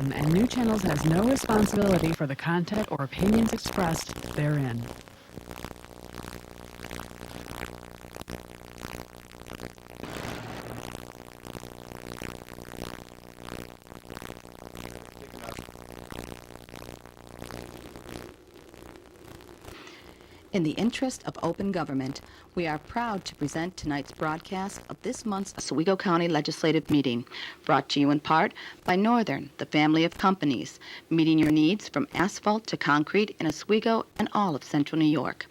station, and New Channels has no responsibility for the content or opinions expressed therein. In the interest of open government, we are proud to present tonight's broadcast of this month's Oswego County Legislative Meeting, brought to you in part by Northern, the family of companies, meeting your needs from asphalt to concrete in Oswego and all of Central New York.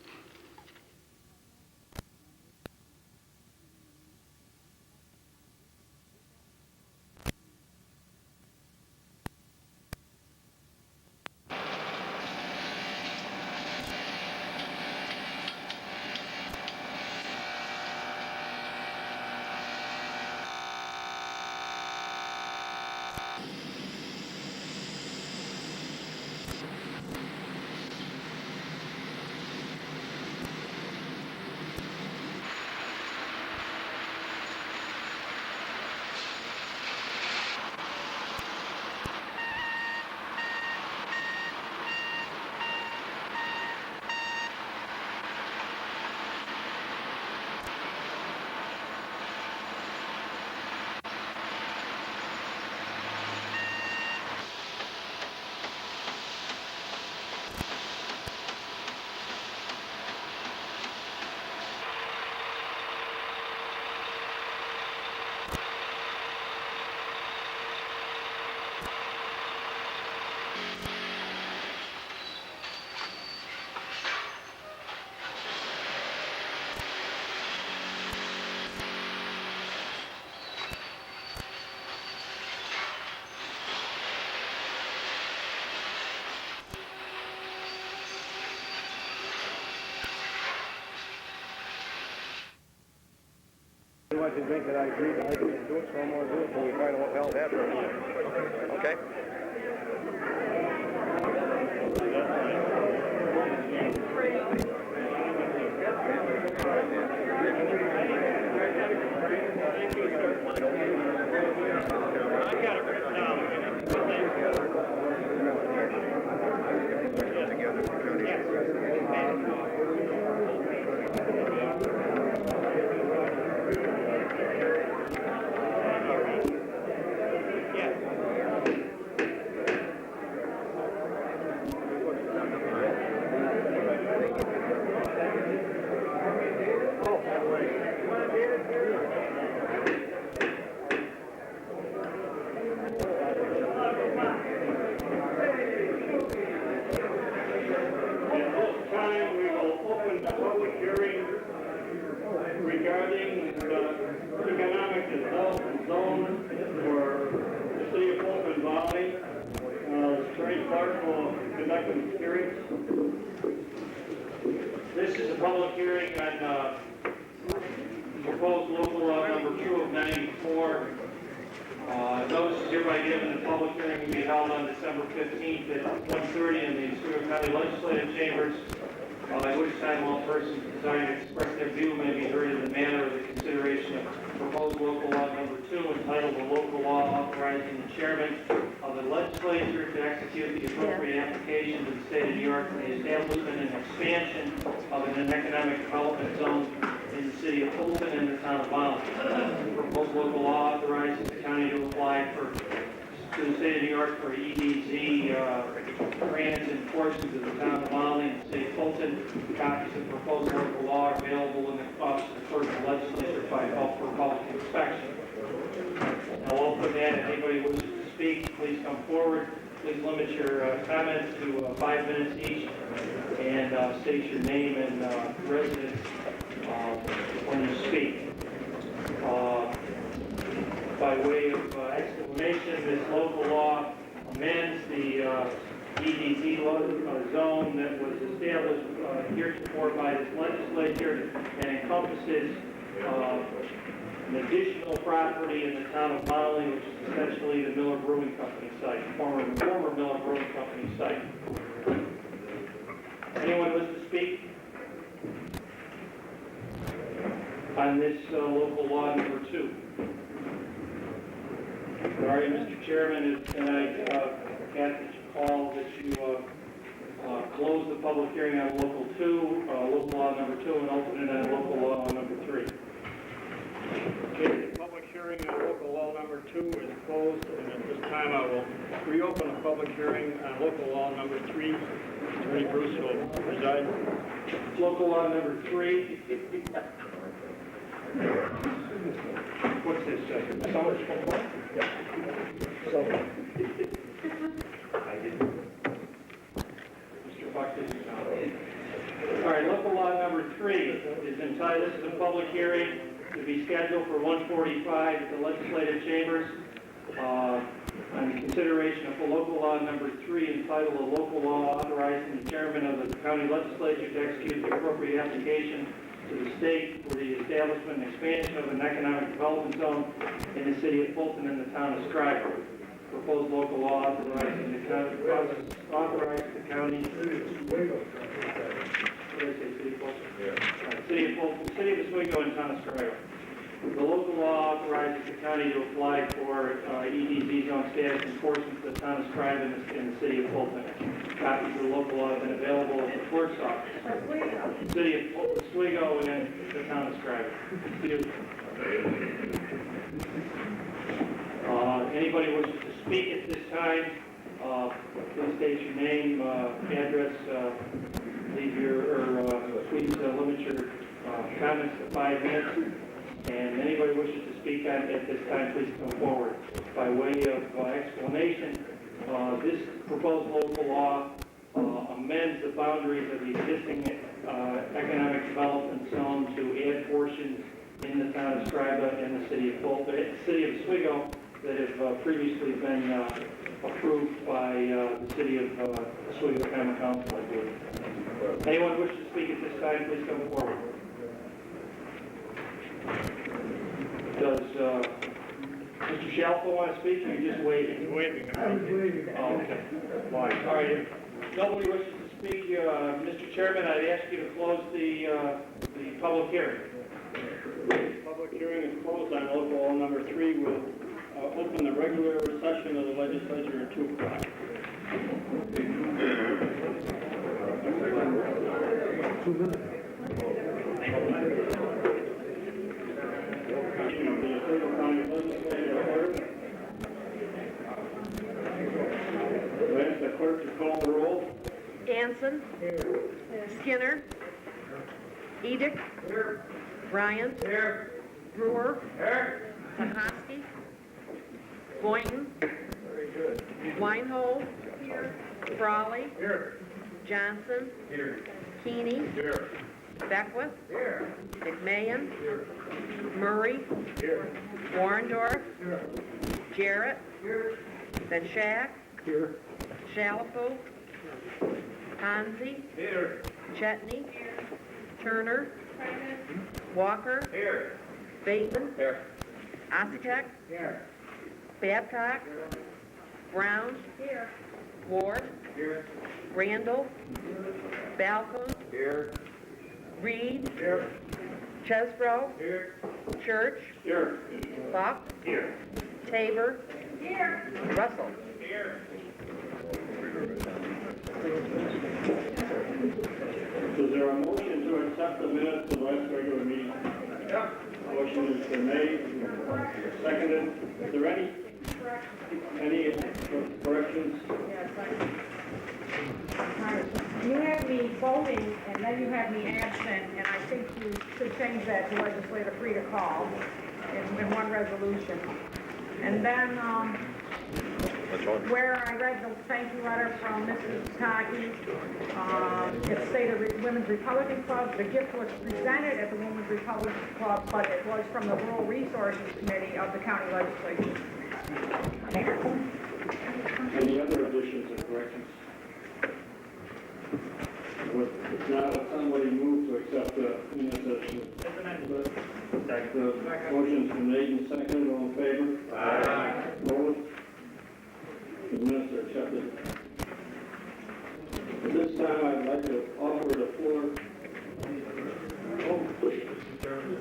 Much to drink that I agree to do it, so I'm going to do it until we find out what the hell happened. Okay. I got it written down. Regarding the economic development zone for the city of Fulton Valley, Attorney Clark will conduct the hearing. This is a public hearing on proposed local law number 2 of 94. Notice is hereby given the public hearing will be held on December 15th at 1:30 in the Oswego County Legislative Chambers. At which time all persons desiring to express their view may be heard in the manner of the consideration of proposed local law number 2, entitled "A Local Law Authorizing the Chairman of the Legislature to execute the appropriate application to the state of New York for the establishment and expansion of an economic development zone in the city of Fulton and the town of Mountain." Proposed local law authorizing the county to apply to the state of New York for EDZ grants and portions of the town of Mountain and the city of Fulton. Copies of proposed local law are available in the office of the clerk of the legislature by call for public inspection. Now, we'll open that. If anybody wishes to speak, please come forward. Please limit your comments to 5 minutes each, and state your name and residence when you speak. By way of explanation, this local law amends the EDZ zone that was established heretofore by this legislature and encompasses an additional property in the town of Molly, which is essentially the Miller Brewing Company site, former Miller Brewing Company site. Anyone wish to speak on this local law number 2? All right, Mr. Chairman, can I Kathy called that you close the public hearing on local 2, local law number 2, and open it on local law number 3. Okay, the public hearing on local law number 2 is closed, and at this time I will reopen the public hearing on local law number 3. Attorney Bruce will preside. Local law number 3. What's this, Summers complaint? Yeah. So, I didn't. Mr. Buck didn't know. All right, local law number 3 is entitled, this is a public hearing to be scheduled for 1:45 at the legislative chambers on consideration of the local law number 3 entitled a local law authorizing the chairman of the county legislature to execute the appropriate application to the state for the establishment and expansion of an economic development zone in the city of Fulton and the town of Schreiber. Proposed local law authorizing the county, City of Fulton, City of Oswego, and town of Oswego. The local law authorizes the county to apply for EDZ zone status enforcement to the town of Oswego and the City of Fulton. Copies of the local law have been available at the clerk's office. City of Oswego and the town of Oswego. Anybody wishes to speak at this time, please state your name, address, please limit your comments to 5 minutes. And anybody wishes to speak at this time, please come forward. By way of explanation, this proposed local law amends the boundaries of the existing economic development zone to add portions in the town of Scriba and the city of Fulton, city of Oswego, that have previously been approved by the city of Oswego Common Council, I believe. Anyone wish to speak at this time, please come forward. Does Mr. Shalfo want to speak, or are you just waiting? He's waiting. Oh, okay. All right. If nobody wishes to speak, Mr. Chairman, I'd ask you to close the public hearing. The public hearing is closed on local law number 3. We'll open the regular session of the legislature at 2 o'clock. 2 minutes. Ask the clerk to call the roll. Danson. Here. Skinner. Edick. Here. Bryant. Here. Brewer. Here. Sahosky. Boynton. Very good. Weinhold. Here. Frawley. Here. Johnson. Here. Keeney. Here. Beckwith. Here. McMahon. Here. Murray. Here. Warrendorf. Here. Jarrett. Here. Benshak. Here. Shalfo. Hansi. Here. Chetney. Turner. Walker. Here. Bateman. Here. Ossitek. Here. Babcock. Brown. Here. Ward. Here. Randall. Balcom. Here. Reed. Here. Chesbro. Here. Church. Here. Buck. Here. Tabor. Here. Russell. Here. Is there a motion to accept the minutes of last regular meeting? Yeah. Motion has been made, seconded. Is there any corrections? You have me voting, and then you have me absent, and I think you should change that to legislator free to call in one resolution. And then, where I read the thank you letter from Mrs. Taki, it stated Women's Republican Club. The gift was presented at the Women's Republican Club, but it was from the Rural Resources Committee of the county legislature. Any other additions or corrections? If not, would somebody move to accept the minutes as amended? The motion's been made and seconded. All in favor? Aye. Opposed? The minutes are accepted. At this time, I'd like to offer the floor. Oh,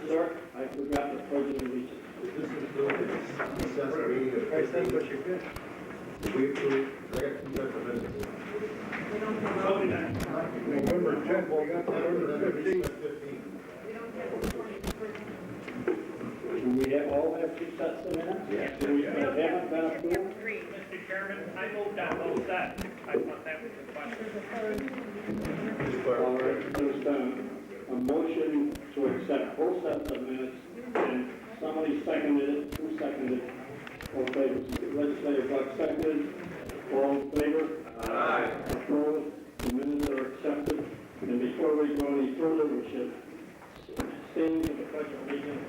sir, I forgot the pledge of allegiance. This is the necessity of. I think what you did. We approve. November 10th, we got November 15th. Do we all have two sets of minutes? Yes. Do we haven't been approved? Mr. Chairman, I moved on both sets. I thought that was the question. All right, there's a motion to accept both sets of minutes, and somebody seconded it. Who seconded it? Okay, legislator Buck seconded. All in favor? Aye. Opposed? The minutes are accepted. And before we go any further, we should stand to the pledge of allegiance.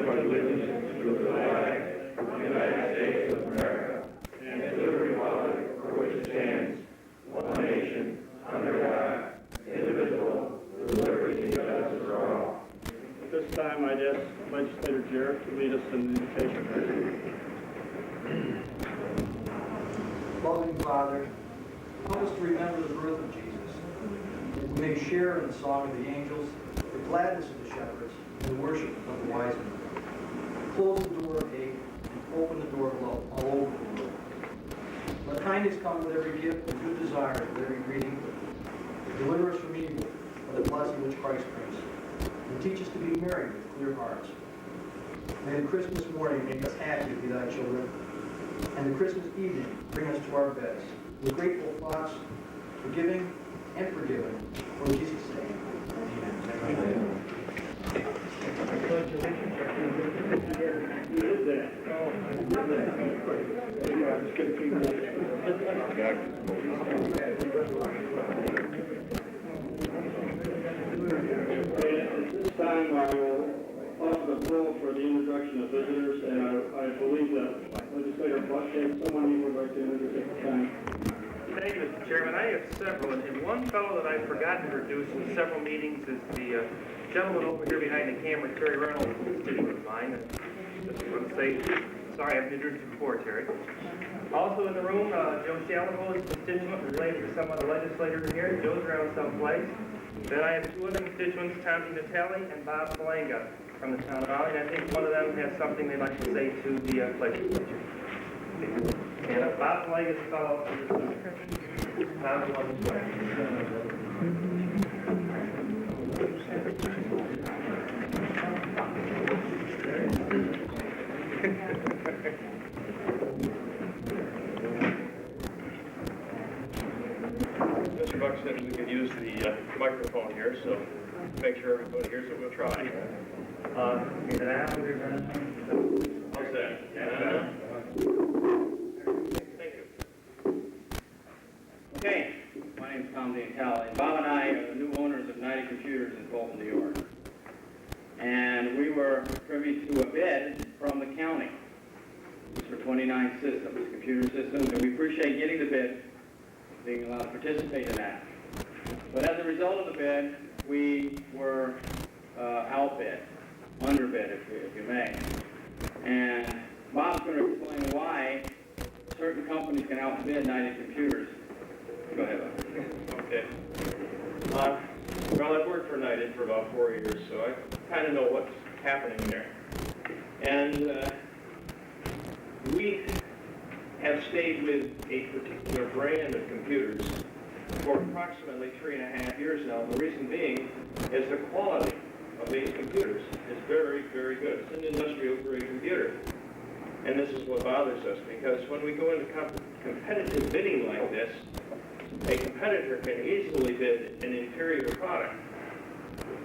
Allegiance to the flag of the United States of America and to the republic for which it stands, one nation, under God, indivisible, with liberty and justice for all. At this time, I'd ask Legislator Jarrett to lead us in the invocation. Loving Father, help us to remember the birth of Jesus, that we may share in the song of the angels, the gladness of the shepherds, and the worship of the wise men. Close the door of hate and open the door of love all over the world. Let kindness come with every gift and good desire with every greeting. Deliver us from evil by the blessing which Christ brings, and teach us to be merry with clear hearts. May the Christmas morning make us happy to be thy children, and the Christmas evening bring us to our beds with grateful thoughts, forgiving and forgiven. For in Jesus' name, amen. You did that. At this time, I will offer the floor for the introduction of visitors, and I believe that Legislator Buck has someone he would like to introduce at the time. Thank you, Mr. Chairman. I have several, and one fellow that I forgot to introduce in several meetings is the gentleman over here behind the camera, Terry Reynolds, a constituent of mine. And just want to say, sorry, I've introduced you before, Terry. Also in the room, Joe Shalamo is a constituent related to some other legislators here. Joe's around someplace. Then I have two other constituents, Tommy Natale and Bob Falanga from the town of Raleigh, and I think one of them has something they'd like to say to the legislature. And Bob Falanga is a fellow from the Tom's one as well. Mr. Buck said we could use the microphone here, so make sure everybody hears it. We'll try. How's that? Thank you. Okay, my name's Tom Natale. Bob and I are the new owners of 90 Computers in Fulton, New York. And we were privy to a bid from the county. It's for 29 systems, computer systems, and we appreciate getting the bid, being allowed to participate in that. But as a result of the bid, we were outbid, underbid, if you may. And Bob's going to explain why certain companies can outbid 90 Computers. Go ahead, Bob. Okay. Well, I've worked for United for about 4 years, so I kind of know what's happening there. And we have stayed with a particular brand of computers for approximately 3.5 years now. And the reason being is the quality of these computers is very, very good. It's an industrial-grade computer. And this is what bothers us, because when we go into competitive bidding like this, a competitor can easily bid an inferior product.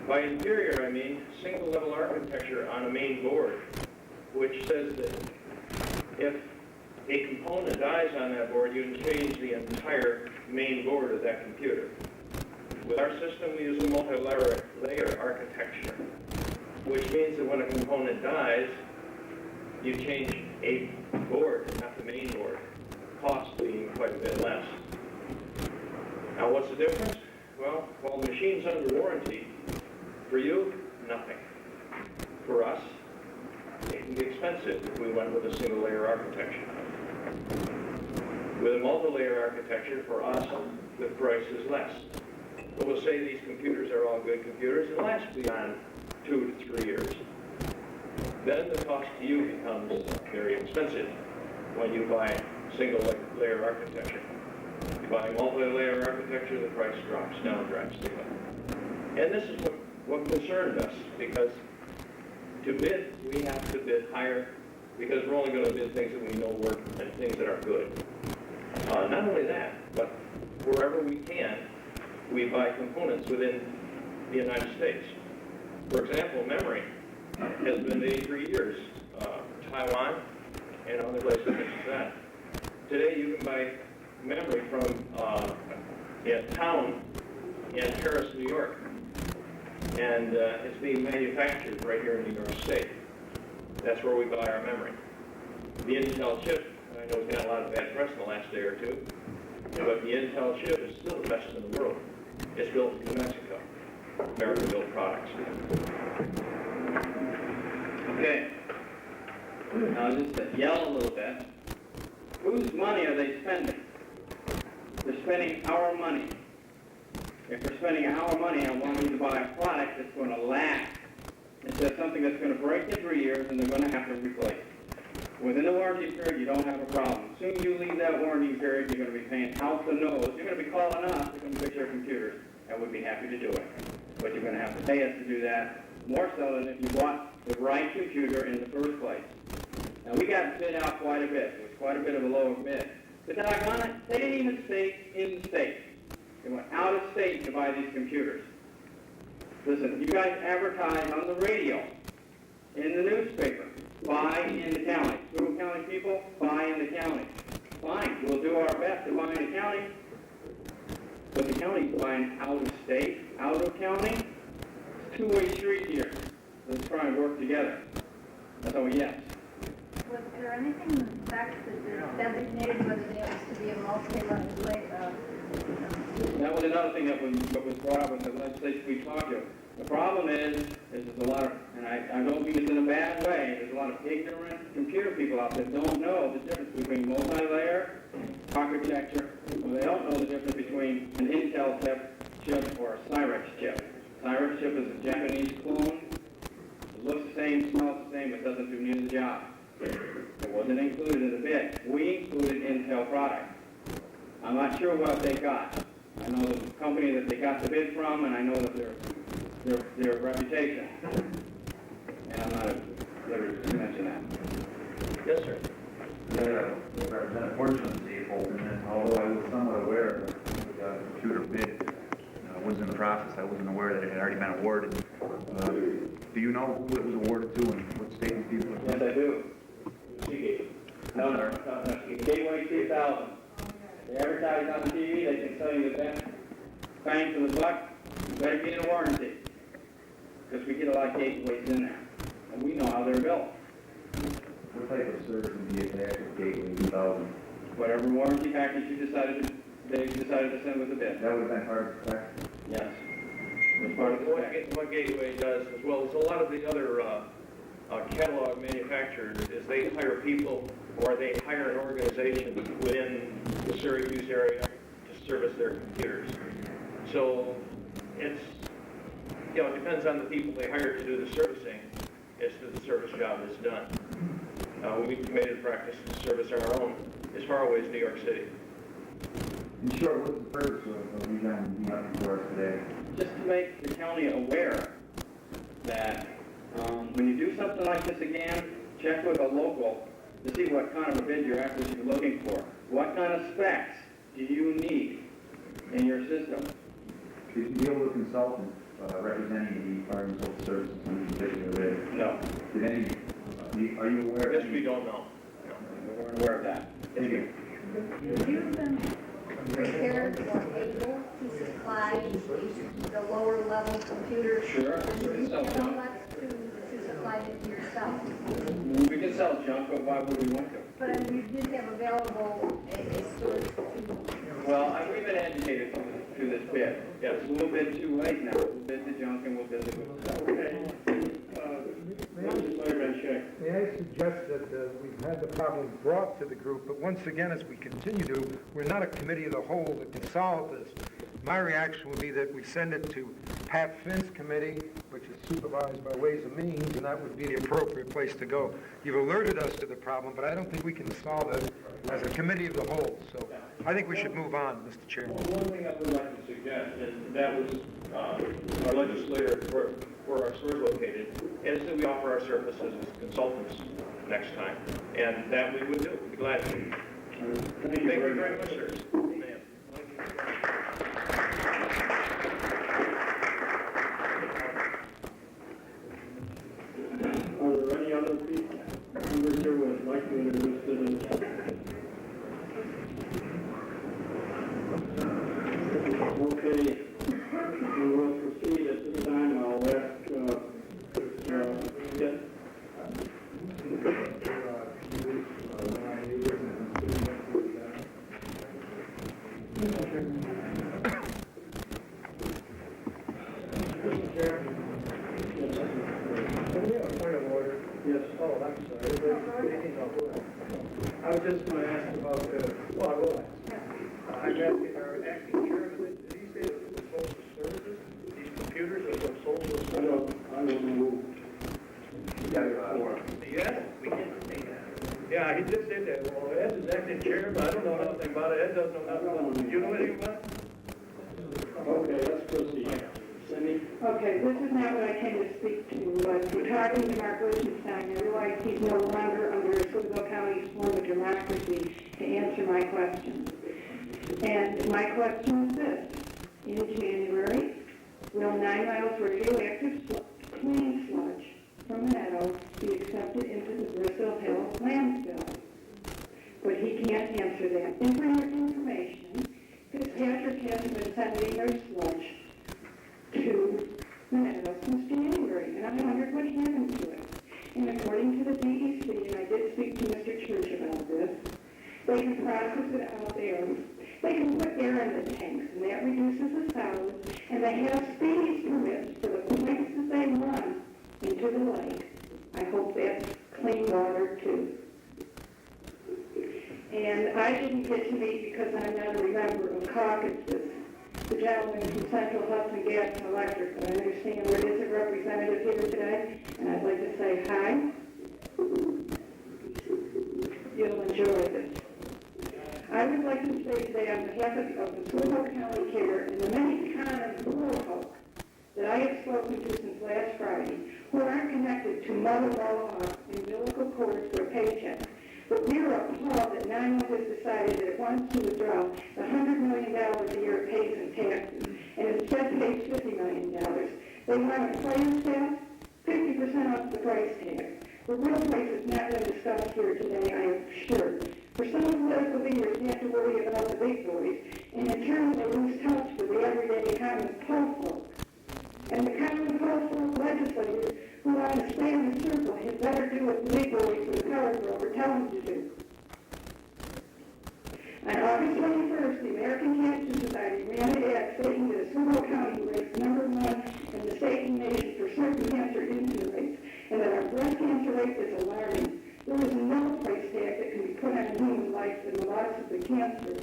By inferior, I mean single-level architecture on a main board, which says that if a component dies on that board, you can change the entire main board of that computer. With our system, we use a multi-layer architecture, which means that when a component dies, you change a board, not the main board, cost being quite a bit less. Now, what's the difference? Well, while the machine's under warranty, for you, nothing. For us, it can be expensive if we went with a single-layer architecture. With a multi-layer architecture, for us, the price is less. But we'll say these computers are all good computers and last beyond 2 to 3 years. Then the cost to you becomes very expensive when you buy single layer architecture. You buy multi-layer architecture, the price drops down drastically. And this is what concerned us, because to bid, we have to bid higher, because we're only going to bid things that we know work and things that are good. Not only that, but wherever we can, we buy components within the United States. For example, memory has been 83 years. Taiwan and other places such as that. Today you can buy memory from a town in Paris, New York. And it's being manufactured right here in New York State. That's where we buy our memory. The Intel chip, I know it's got a lot of bad press in the last day or two, but the Intel chip is still the best in the world. It's built in Mexico. American-built products. Okay. Now just to yell a little bit. Whose money are they spending? They're spending our money. If they're spending our money on wanting to buy a product that's going to last, instead of something that's going to break in 3 years and they're going to have to replace. Within the warranty period, you don't have a problem. As soon as you leave that warranty period, you're going to be paying house the nose. You're going to be calling us to come fix your computers, and we'd be happy to do it. But you're going to have to pay us to do that, more so than if you bought the right computer in the first place. Now, we got bid out quite a bit. It was quite a bit of a lower bid. But doggone it, they didn't even stay in the state. They went out of state to buy these computers. Listen, you guys advertise on the radio, in the newspaper, buy in the county. Little county people, buy in the county. Fine, we'll do our best to buy in the county. But the county's buying out of state, out of county. It's a two-way street here. Let's try and work together. So yes. Was there anything in the specs that designated whether there was to be a multi-layer? That was another thing that was brought up in the legislation we talked to. The problem is there's a lot of, and I don't mean this in a bad way, there's a lot of ignorant computer people out there that don't know the difference between multi-layer architecture, or they don't know the difference between an Intel chip or a Cyrix chip. Cyrix chip is a Japanese clone. It looks the same, smells the same, but doesn't do nearly the job. It wasn't included in the bid. We included Intel product. I'm not sure what they got. I know the company that they got the bid from, and I know that their reputation. And I'm not at liberty to mention that. Yes, sir. Yeah, Representative Portsmouth's people, and although I was somewhat aware of the computer bid, was in the process, I wasn't aware that it had already been awarded. Do you know who it was awarded to and what state and people? Yes, I do. No, Gateway 2000. They advertise on the TV, they can tell you the best bang for the buck. You better get a warranty. Because we get a lot of gateways in there. And we know how they're built. What type of service would be attached with Gateway 2000? Whatever warranty package they decided to send with the bid. That would have been part of the spec? Yes. It was part of the spec. What Gateway does, as well as a lot of the other catalog manufacturers, is they hire people or they hire an organization within the Syracuse area to service their computers. So it's, it depends on the people they hire to do the servicing as to the service job is done. We've made it a practice to service our own as far away as New York City. In short, what's the purpose of you guys being up for us today? Just to make the county aware that when you do something like this again, check with a local to see what kind of a bid you're actually looking for. What kind of specs do you need in your system? Did you deal with a consultant representing the Fire and Social Services on this particular bid? No. Are you aware? Yes, we don't know. We weren't aware of that. Thank you. Have you been prepared or able to supply the lower level computers? Sure. And you don't like to supply it yourself? We can sell junk, but why would we want to? But I mean, you did have available a source to... Well, we've been educated through this bid. Yes. It's a little bit too late now. We'll bid the junk and we'll bid the good stuff. Okay. May I suggest that we've had the problem brought to the group, but once again, as we continue to, we're not a committee of the whole that can solve this. My reaction would be that we send it to Pat Finn's committee, which is supervised by Ways and Means, and that would be the appropriate place to go. You've alerted us to the problem, but I don't think we can solve it as a committee of the whole. So I think we should move on, Mr. Chairman. Well, one thing I would like to suggest, and that was our legislator where our store is located, is that we offer our services as consultants next time. And that we would do. We'd be glad to. Thank you very much, sir. Are there any other people, members here who would like to introduce the Okay, we will proceed at this time. I'll ask, yes. Yes, oh, I'm sorry. I was just going to ask about, well, I will ask. I'm asking our acting chairman, did he say that it was social services? These computers are from social services? I don't know. Yes, we can say that. Yeah, he did say that. Well, Ed is acting chairman, but I don't know nothing about it. Ed doesn't know nothing about it. Do you know anything about it? Okay, let's proceed. Cindy? Okay, this is not what I came to speak to, but we're talking to Mark Lichtenstein. I realize he's no longer under Oswego County's form of democracy to answer my questions. And my question is this. In January, will 9 miles radioactive clean sludge from Meadow be accepted into the Bristol Hill landfill? But he can't answer that. And for your information, Fitzpatrick hasn't been sending their sludge to Meadow since January, and I wondered what happened to it. And according to the DEC, and I did speak to Mr. Church about this, they can process it out there. They can put air in the tanks, and that reduces the solids, and they have species permits for the points that they run into the lake. I hope that's clean water, too. And I didn't get to meet because I'm not a member of caucuses. The gentleman from Central Hudson Gas and Electric, but I understand there is a representative here today, and I'd like to say hi. You'll enjoy this. I would like to say today on behalf of the Oswego County Care and the many common rural folk that I have spoken to since last Friday, who aren't connected to mother law and umbilical cords for a paycheck. But we are appalled that 9 has decided that it wants to withdraw the $100 million a year it pays in taxes, and instead pays $50 million. They want a player staff, 50% off the price tag. The real price is not been discussed here today, I am sure. For some political leaders, they have to worry about the big boys, and in turn they lose touch with the everyday common folk. And the common folk legislators who want to stay in the circle had better do what the big boys with the power broker tell them to do. On August 21st, the American Cancer Society ran an ad stating that Oswego County ranks #1 in the state and nation for certain cancer incidence rates, and that our breast cancer rate is alarming. There is no price tag that can be put on human life in the loss of the cancer.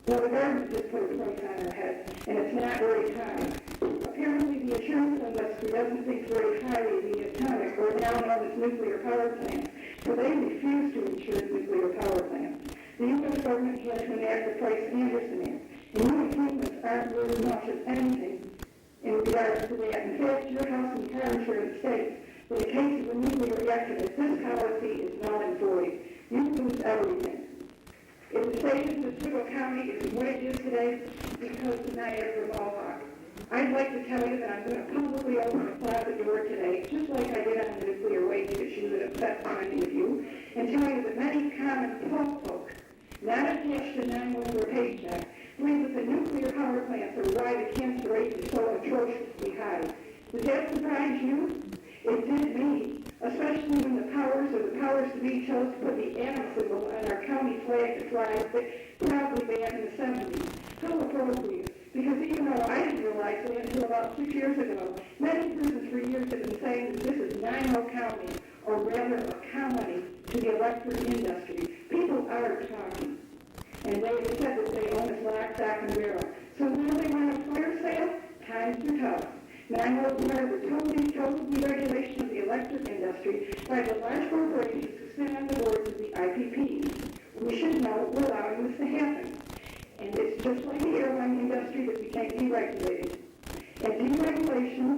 Well, the government just put a price on our head, and it's not very high. Apparently, the insurance industry doesn't think very highly of the atomic, or now known as nuclear power plants, so they refuse to insure nuclear power plants. The U.S. government has to enact the Price-Anderson Act, and human treatments aren't worth much of anything in regards to that. In fact, your house and car insurance states that in case of a nuclear accident, this policy is null and void. You lose everything. It is stated that Oswego County is what it is today because of Niagara Mohawk. I'd like to tell you that I'm going to publicly open the closet door today, just like I did on the nuclear waste issue that upset so many of you, and tell you that many common folk, not attached to 911 or paycheck, believe that the nuclear power plants are why the cancer rate is so atrociously high. Does that surprise you? It did me, especially when the powers to-be chose to put the atom symbol on our county flag to fly proudly back in the 70s. How appropriate. Because even though I didn't realize it until about 6 years ago, many persons for years have been saying that this is 9 County, or rather a colony to the electric industry. People are talking. And they have said that they own us lock, stock, and barrel. So IPPs. We should know we're allowing this to happen. And it's just like the airline industry that became deregulated. And deregulation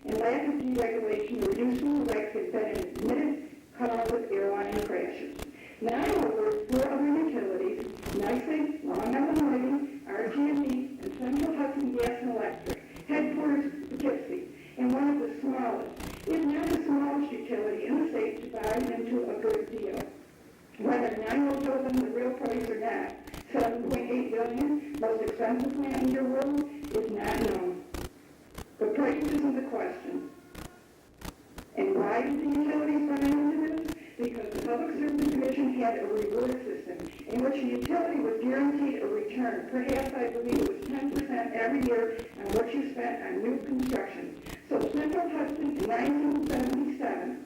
and lack of deregulation or reducing the regs has been an admitted cause of airline crashes. Now, over 4 other utilities, NYSEG, Long Island Lighting, RG&E, and Central Hudson Gas and Electric, headquarters Poughkeepsie, and one of the smallest, if not the smallest utility in the state to buy into a good deal. Whether NIMO told them the real price or not, $7.8 billion, most expensive plant in your world, is not known. But price isn't the question. And why did the utilities run into this? Because the Public Service Commission had a reward system in which the utility was guaranteed a return. Perhaps I believe it was 10% every year on what you spent on new construction. So Central Hudson in 1977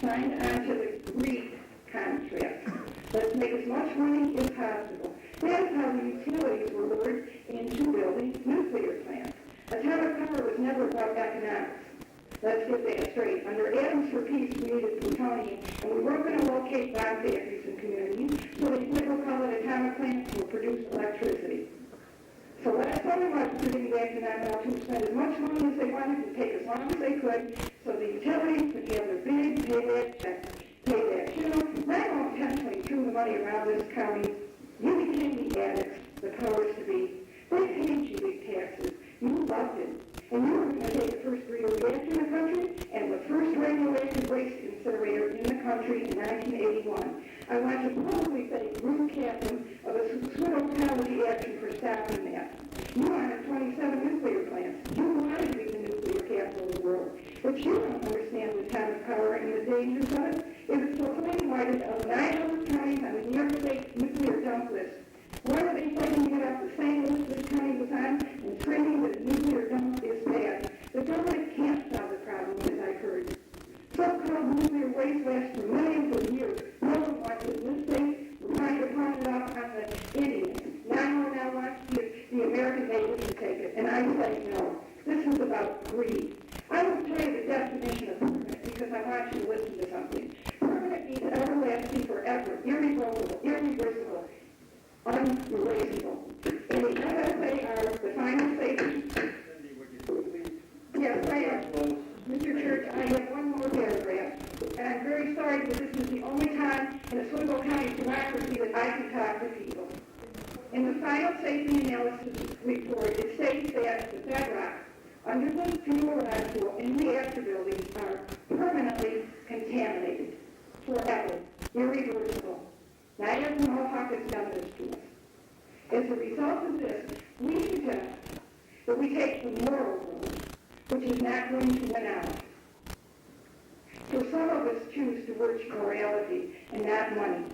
signed on to the REIT contract. Let's make as much money as possible. That's how the utilities were lured into building nuclear plants. Atomic power was never about economics. Let's get that straight. Under Atoms for Peace, we needed plutonium, and we weren't going to locate bomb factories in communities, so they never call it atomic plants will produce electricity. So last time I was getting back to that to spend as much money as they wanted and take as long as they could, so the utilities could have their big payback checks. Payback. You know, not all intentionally threw the money around this county. You became the addicts, the powers to be. They paid you big taxes. You loved it. And you were going to take the first reactor in the country and the first radioactive waste incinerator in the country in 1981. I want to publicly thank Ruth Captain of the Oswego County Action for stopping that. You wanted 27 nuclear plants. You wanted to be the nuclear capital of the world. But you don't understand the atomic power and the dangers of it. It was proclaimed by the 900 counties on the New York State nuclear dump list. Why are they fighting to get off the same list this county was on and screaming that a nuclear dump is bad? The government can't solve the problem, as I've heard. So-called nuclear waste lasts for millions of years. No one wants it in this state. We're trying to pawn it off on the Indians. Now wants the American natives to take it. And I say no. This is about greed. I will tell you the definition of permanent because I want you to listen to something. Permanent means everlasting, forever, irrevocable, irreversible, unerasable. And the FSA are the final statement. Yes, I am. Mr. Church, I have one more paragraph. And I'm very sorry that this is the only time in Oswego County democracy that I can talk to people. In the final safety analysis report, it states that the bedrock under the fuel rod pool in the reactor buildings are permanently contaminated, forever, irreversible. Not even Mohawk has done this to us. As a result of this, we suggest that we take the moral road, which is not going to win out. So some of us choose to urge morality and not money.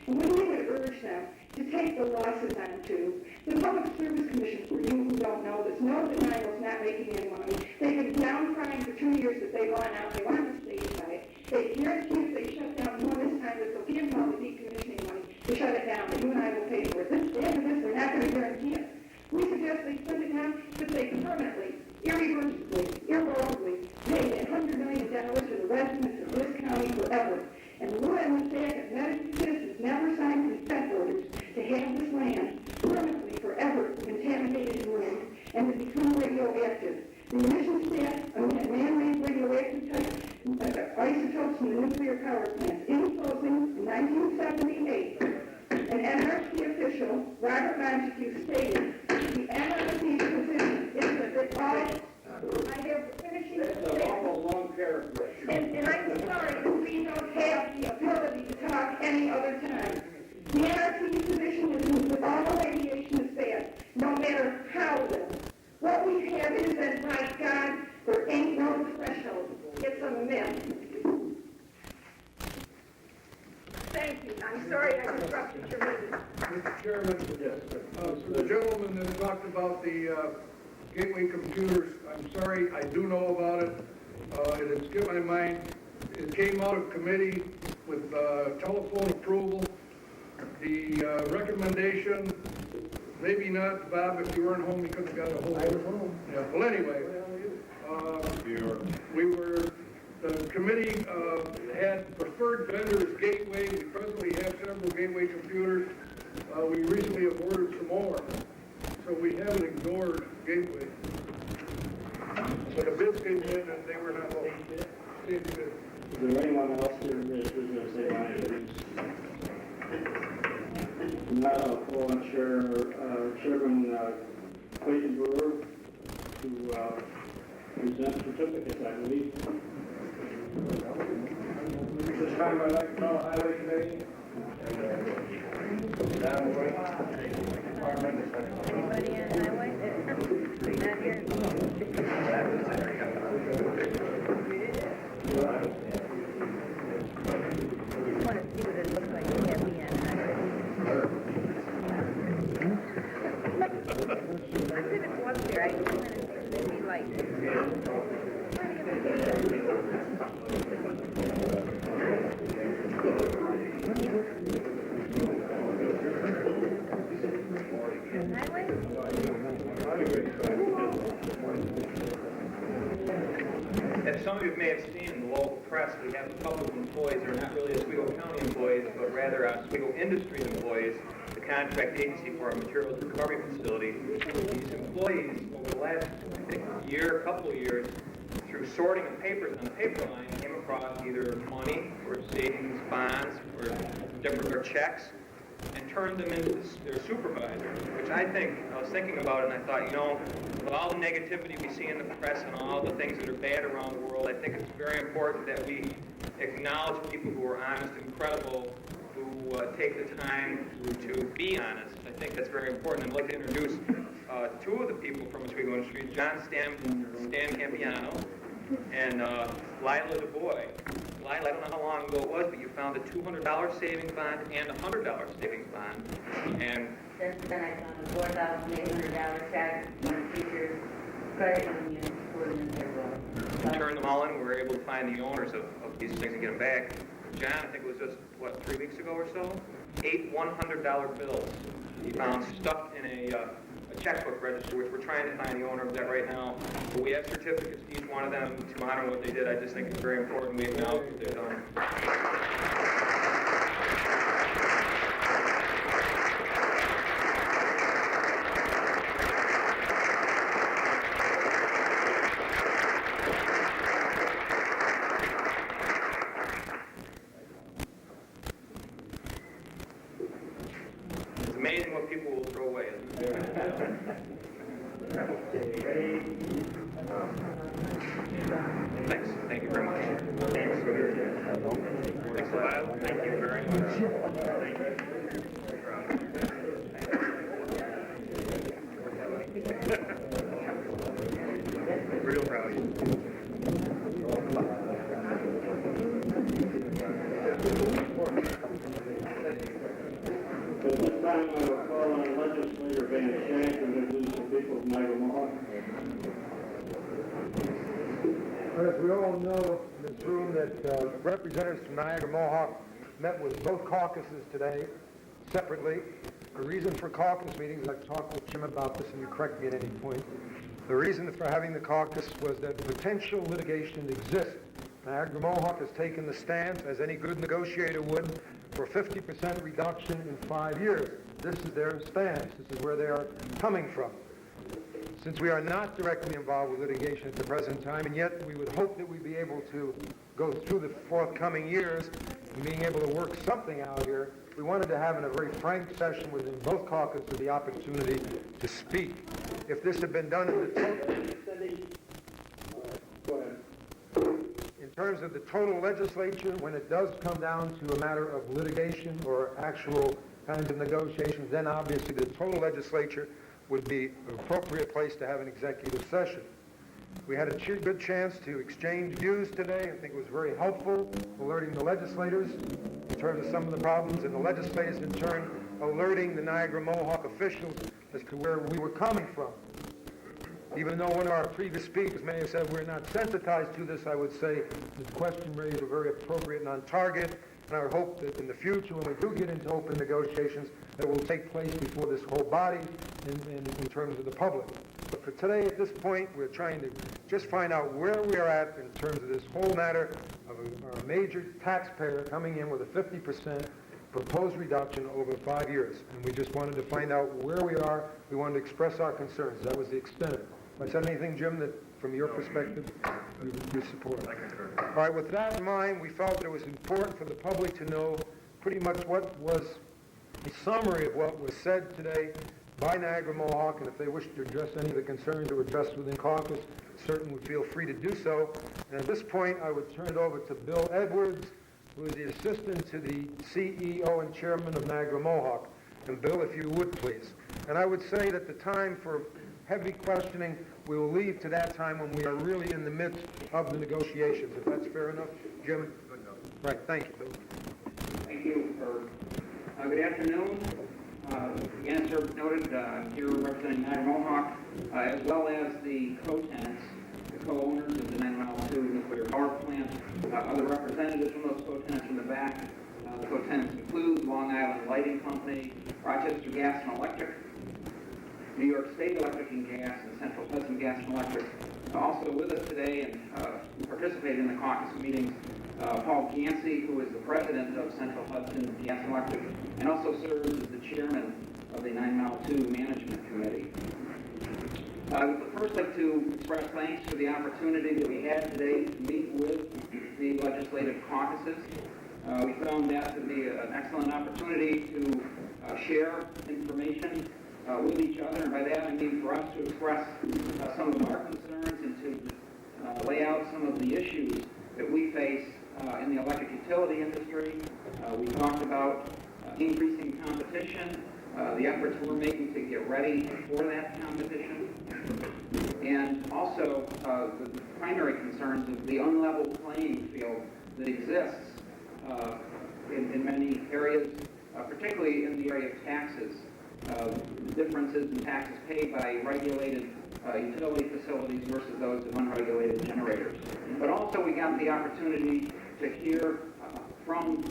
And we would urge them to take the losses on too. The Public Service Commission, for you who don't know this, knows that NIMO's not making any money. They've been down crying for 2 years that they've gone out. They want to stay aside. They guarantee if they shut down more this time that they'll give them all the decommissioning money to shut it down. And you and I will pay for it. This, they're not going to guarantee it. We suggest they shut it down to say permanently, irreversibly, irrevocably, pay that $100 million to the residents of this county forever. And Lou and the fact that Medicaid citizens never signed consent orders to have this land permanently forever contaminated and ruined and to become radioactive. The emission stat of man-made radioactive type isotopes from the nuclear power plants. In closing, in 1978, an NRC official, Robert Montague, stated the NRC's position is that all I have finishing the and I'm sorry that we don't have the ability to talk any other time. The NRC's position is that all radiation is bad, no matter how little. What we have is that by God, there ain't no threshold. It's a myth. Thank you. I'm sorry I interrupted your meeting. Mr. Chairman, yes. The gentleman that talked about the gateway computers, I'm sorry, I do know about it. It had skipped my mind. It came out of committee with telephone approval. The recommendation, maybe not, Bob, if you weren't home, you couldn't have got a hold of it. I was home. Yeah. Well, anyway, the committee had preferred vendors gateway. We presently have several simple gateway computers. We recently have ordered some more, so we haven't ignored gateway. But the bids came in and they were not low. Is there anyone else here that is going to say anything? Not a full Chairman Clayton Brewer to present certificates, I believe. This time I'd like to call Highway Committee. Anybody in highway? Not here. Just want to see what it looks like to have me on highway. I didn't go up there, I just wanted to see light. As some of you may have seen in the local press, we have a couple of employees that are not really Oswego County employees, but rather Oswego Industries employees, the contract agency for our materials recovery facility. These employees, over the last, I think, couple of years, through sorting of papers on the paper line, came across either money or savings bonds or different checks, and turned them into their supervisor, which I was thinking about it, and I thought, with all the negativity we see in the press and all the things that are bad around the world, I think it's very important that we acknowledge people who are honest and credible, who take the time to be honest. I think that's very important. I'd like to introduce two of the people from Oswego Industries, Stan Campiano and Lila DuBois. Lila, I don't know how long ago it was, but you found a $200 savings bond and a $100 savings bond. And Since then, I found a $4,800 check from a teacher's credit union for them in their room. we turned them all in, and we were able to find the owners of these things and get them back. John, I think it was just, 3 weeks ago or so? 8 $100 bills he found stuffed in a checkbook register, which we're trying to find the owner of that right now. But we have certificates to each one of them to honor what they did. I just think it's very important we acknowledge what they've done. It's amazing what people will throw away. Thanks. Thank you very much. Thanks a lot. Thank you very much. Real proud of you. At this time, I will call on Legislator Van Shank to introduce the people of Niagara Mohawk. As we all know in this room that representatives from Niagara Mohawk met with both caucuses today separately. The reason for caucus meetings, I've talked with Jim about this and you correct me at any point. The reason for having the caucus was that potential litigation exists. Niagara Mohawk has taken the stance, as any good negotiator would, for 50% reduction in 5 years. This is their stance. This is where they are coming from. Since we are not directly involved with litigation at the present time, and yet we would hope that we'd be able to go through the forthcoming years and being able to work something out here, we wanted to have in a very frank session within both caucuses the opportunity to speak. If this had been done in the in terms of the total legislature, when it does come down to a matter of litigation or actual kinds of negotiations, then obviously the total legislature would be an appropriate place to have an executive session. We had a good chance to exchange views today. I think it was very helpful, alerting the legislators in terms of some of the problems, and the legislators in turn alerting the Niagara Mohawk officials as to where we were coming from. Even though one of our previous speakers may have said we're not sensitized to this, I would say the question raised are very appropriate and on target, and I would hope that in the future, when we do get into open negotiations, that will take place before this whole body in terms of the public. But for today, at this point, we're trying to just find out where we are at in terms of this whole matter of a major taxpayer coming in with a 50% proposed reduction over 5 years. And we just wanted to find out where we are. We wanted to express our concerns. That was the extent of it. Have I said anything, Jim, that from your perspective you support? I concur. All right, with that in mind, we felt that it was important for the public to know pretty much what was a summary of what was said today by Niagara Mohawk, and if they wish to address any of the concerns that were addressed within caucus, certainly would feel free to do so. And at this point, I would turn it over to Bill Edwards, who is the assistant to the CEO and chairman of Niagara Mohawk. And Bill, if you would, please. And I would say that the time for heavy questioning, we will leave to that time when we are really in the midst of the negotiations, if that's fair enough. Jim? Right, thank you, Bill. Thank you. Good afternoon. Again, as Sir noted, I'm here representing Niagara Mohawk, as well as the co-tenants, the co-owners of the 9 Mile 2 nuclear power plant. Other representatives from those co-tenants in the back. The co-tenants include Long Island Lighting Company, Rochester Gas and Electric, New York State Electric and Gas, and Central Hudson Gas and Electric. Also with us today and participating in the caucus meetings, Paul Gansey, who is the president of Central Hudson Gas and Electric, and also serves as the chairman of the 9 Mile 2 Management Committee. I would first like to express thanks for the opportunity that we had today to meet with the legislative caucuses. We found that to be an excellent opportunity to share information with each other, and by that I mean for us to express some of our concerns and to lay out some of the issues that we face in the electric utility industry. We talked about increasing competition, the efforts we're making to get ready for that competition, and also the primary concerns of the unlevel playing field that exists in many areas, particularly in the area of taxes, differences in taxes paid by regulated utility facilities versus those of unregulated generators. But also we got the opportunity to hear from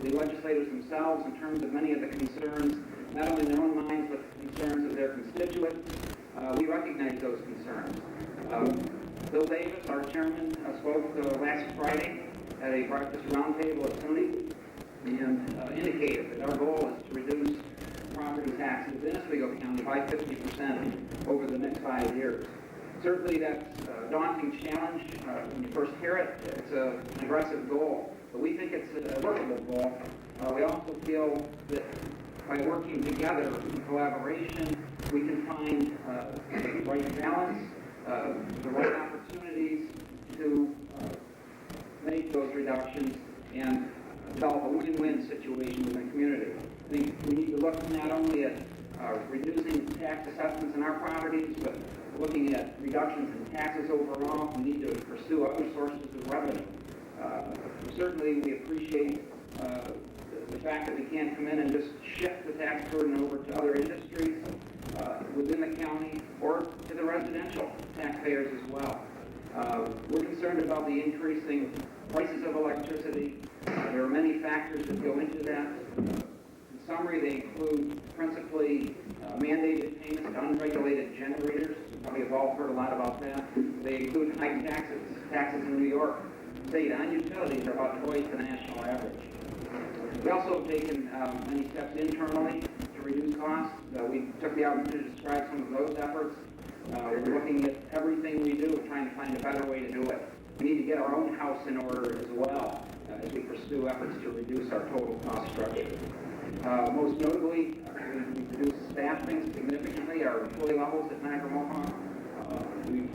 the legislators themselves in terms of many of the concerns, not only in their own minds, but the concerns of their constituents. We recognize those concerns. Bill Davis, our chairman, spoke last Friday at a breakfast roundtable at SUNY and indicated that our goal is to reduce property taxes in Oswego County by 50% over the next 5 years. Certainly that's a daunting challenge. When you first hear it, it's an aggressive goal, but we think it's a workable goal. We also feel that by working together in collaboration, we can find the right balance, the right opportunities to make those reductions and develop a win-win situation within the community. I think we need to look not only at reducing tax assessments in our properties, but looking at reductions in taxes overall. We need to pursue other sources of revenue. Certainly we appreciate the fact that we can't come in and just shift the tax burden over to other industries within the county or to the residential taxpayers as well. We're concerned about the increasing prices of electricity. There are many factors that go into that. In summary, they include principally mandated payments to unregulated generators. You probably have all heard a lot about that. They include high taxes. Taxes in New York State on utilities are about twice the national average. We also have taken many steps internally to reduce costs. We took the opportunity to describe some of those efforts. We're looking at everything we do, trying to find a better way to do it. We need to get our own house in order as well as we pursue efforts to reduce our total cost structure. Most notably, we've reduced staffing significantly, our employee levels at Niagara Mohawk. We've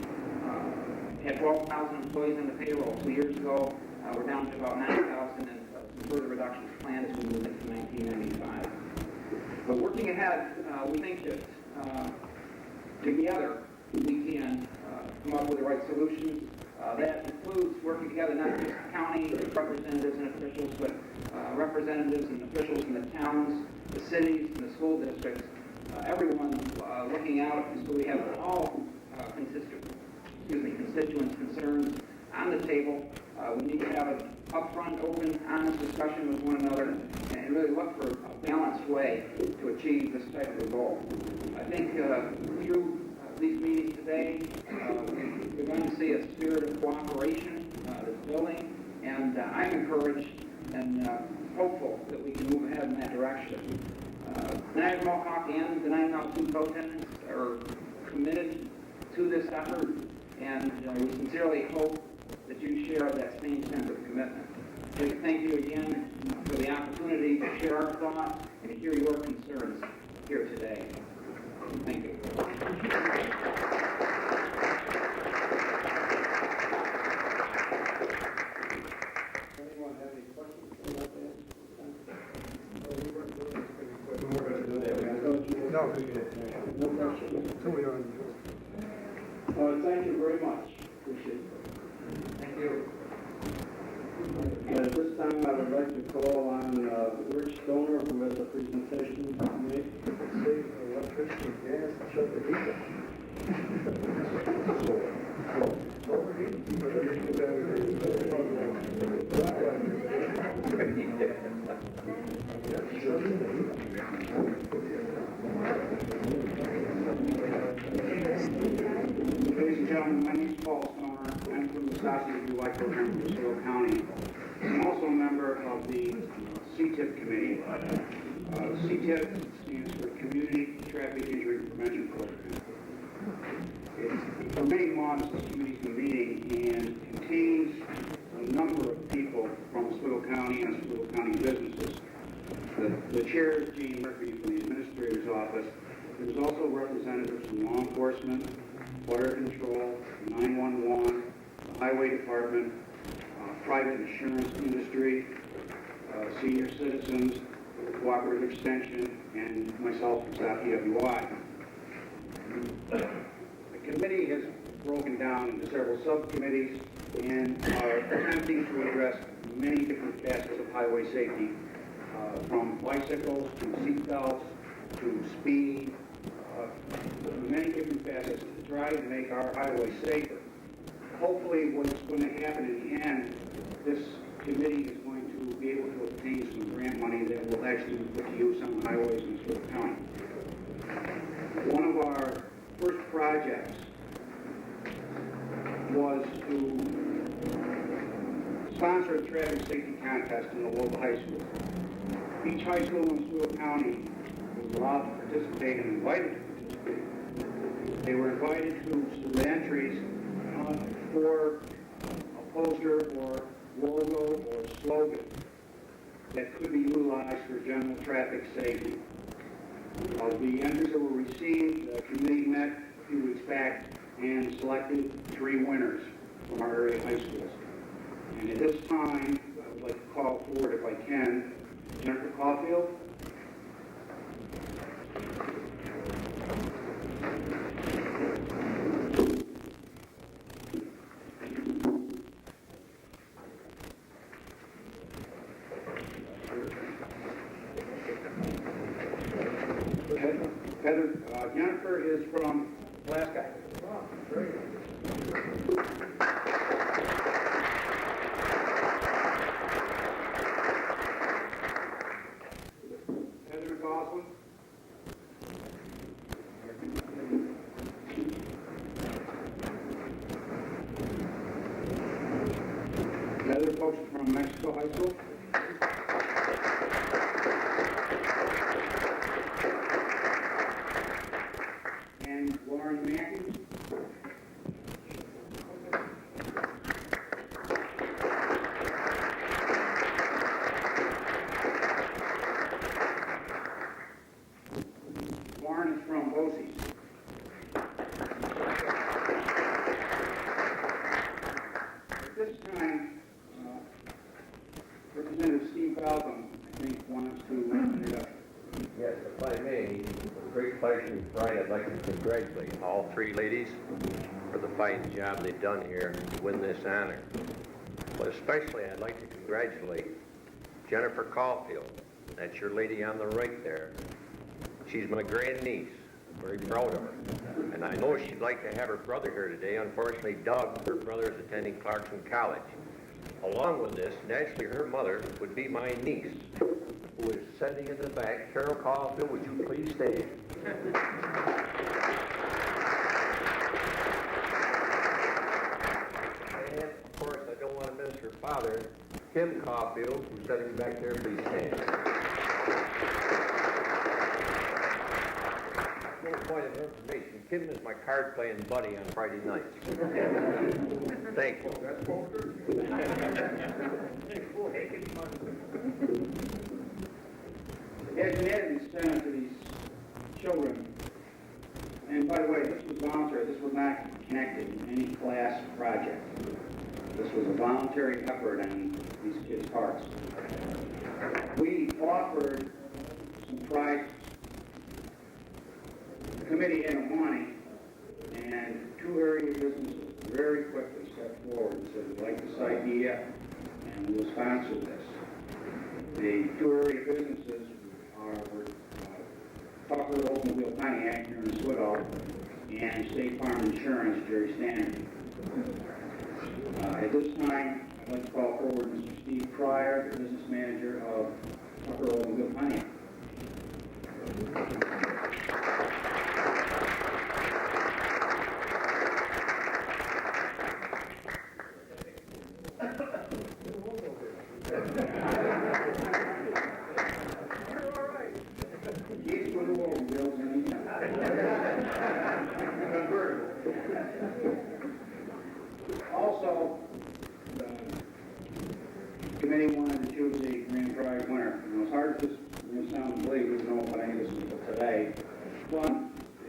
had 12,000 employees on the payroll 2 years ago. We're down to about 9,000, and some further reductions planned as we move into 1995. But working ahead, we think that together we can come up with the right solutions. That includes working together not just county representatives and officials, but representatives and officials in the towns, the cities, and the school districts. Everyone looking out so we have all constituents' concerns on the table. We need to have an upfront, open, honest discussion with one another and really look for a balanced way to achieve this type of a goal. I think through these meetings today, we're going to see a spirit of cooperation that's building, and I'm encouraged and hopeful that we can move ahead in that direction. The Niagara Mohawk and the 9,000 co-tenants are committed to this effort, and we sincerely hope that you share that same sense of commitment. I'd like to thank you again for the opportunity to share our thoughts and to hear your concerns here today. Thank you. Anyone have any questions about that? No. No questions? Thank you very much. Appreciate it. Thank you. And at this time, I would like to call on Rich Stoner, who has a presentation to make. Save electricity, gas, and shut the heat off. Ladies and gentlemen, my name is Paul Stoner. I'm from the Sausage Light Program in Oswego County. I'm also a member of the CTIP committee. CTIP stands for Community Traffic Injury Prevention Program. For many months, this committee's been meeting and contains a number of people from Oswego County and Oswego County businesses. The chair is Gene Murphy from the administrator's office. There's also representatives from law enforcement, fire control, 911, the highway department, private insurance industry, senior citizens, cooperative extension, and myself from South EWI. The committee has broken down into several subcommittees and are attempting to address many different facets of highway safety, from bicycles to seat belts to speed, many different facets to try to make our highway safer. Hopefully, what's going to happen in the end, this committee is going to be able to obtain some grant money that will actually be put to use on the highways in Oswego County. One of our first projects was to sponsor a traffic safety contest in the local high school. Each high school in Oswego County was allowed to participate and invited to participate. They were invited to submit entries for a poster or logo or slogan that could be utilized for general traffic safety. The entries that were received, the committee met a few weeks back and selected 3 winners from our area high schools. And at this time, I would like to call forward, if I can, Jennifer Caulfield, Jennifer is from Alaska. Heather Goslin. Heather folks from Mexico High School. And Lauren Matthews. Lauren is from Bosse's. At this time, Representative Steve Balcom, I think, wants to make an introduction. Yes, if I may, with great pleasure and pride, I'd like to congratulate all 3 ladies for the fine job they've done here to win this honor. But especially, I'd like to congratulate Jennifer Caulfield. That's your lady on the right there. She's my grandniece. I'm very proud of her. And I know she'd like to have her brother here today. Unfortunately, Doug, her brother, is attending Clarkson College. Along with this, naturally, her mother would be my niece, who is sitting in the back. Carol Caulfield, would you please stay? And, of course, I don't want to miss her father, Kim Caulfield, who's sitting back there, please stand. A little point of information. Kim is my card-playing buddy on Friday nights. Thank you. As an added incentive to these children, and by the way, this was voluntary, this was not connected to any class project. This was a voluntary effort on these kids' parts. We offered some prizes. The committee had money, and two area businesses very quickly stepped forward and said, we like this idea, and we'll sponsor this. The two area businesses were Tucker Oldsmobile Pontiac here in Oswego and State Farm Insurance, Jerry Stanley. At this time, I'd like to call forward Mr. Steve Pryor, the business manager of Tucker Oldsmobile Pontiac. Also, the committee wanted to choose the grand prize winner. And it was hard to sound and believe, we don't know what any of this is until today. But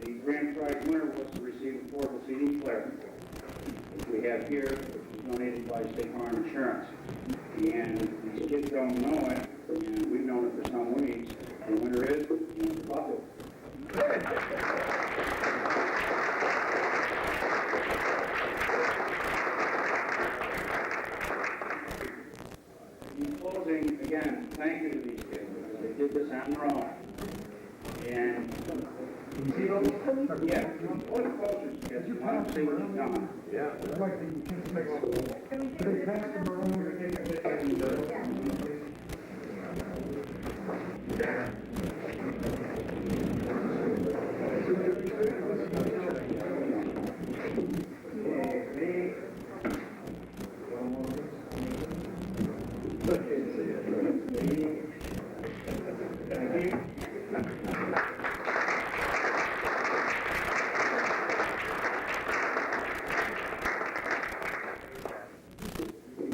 the grand prize winner was to receive a portable CD player, which we have here, which was donated by State Farm Insurance. And these kids don't know it, and we've known it for some weeks. The winner is Buffalo. In closing, again, thank you to these kids because they did this on their own. And yeah, what the cultures kids want to see what you've done. Yeah. I'd like the kids to make a they pass them around.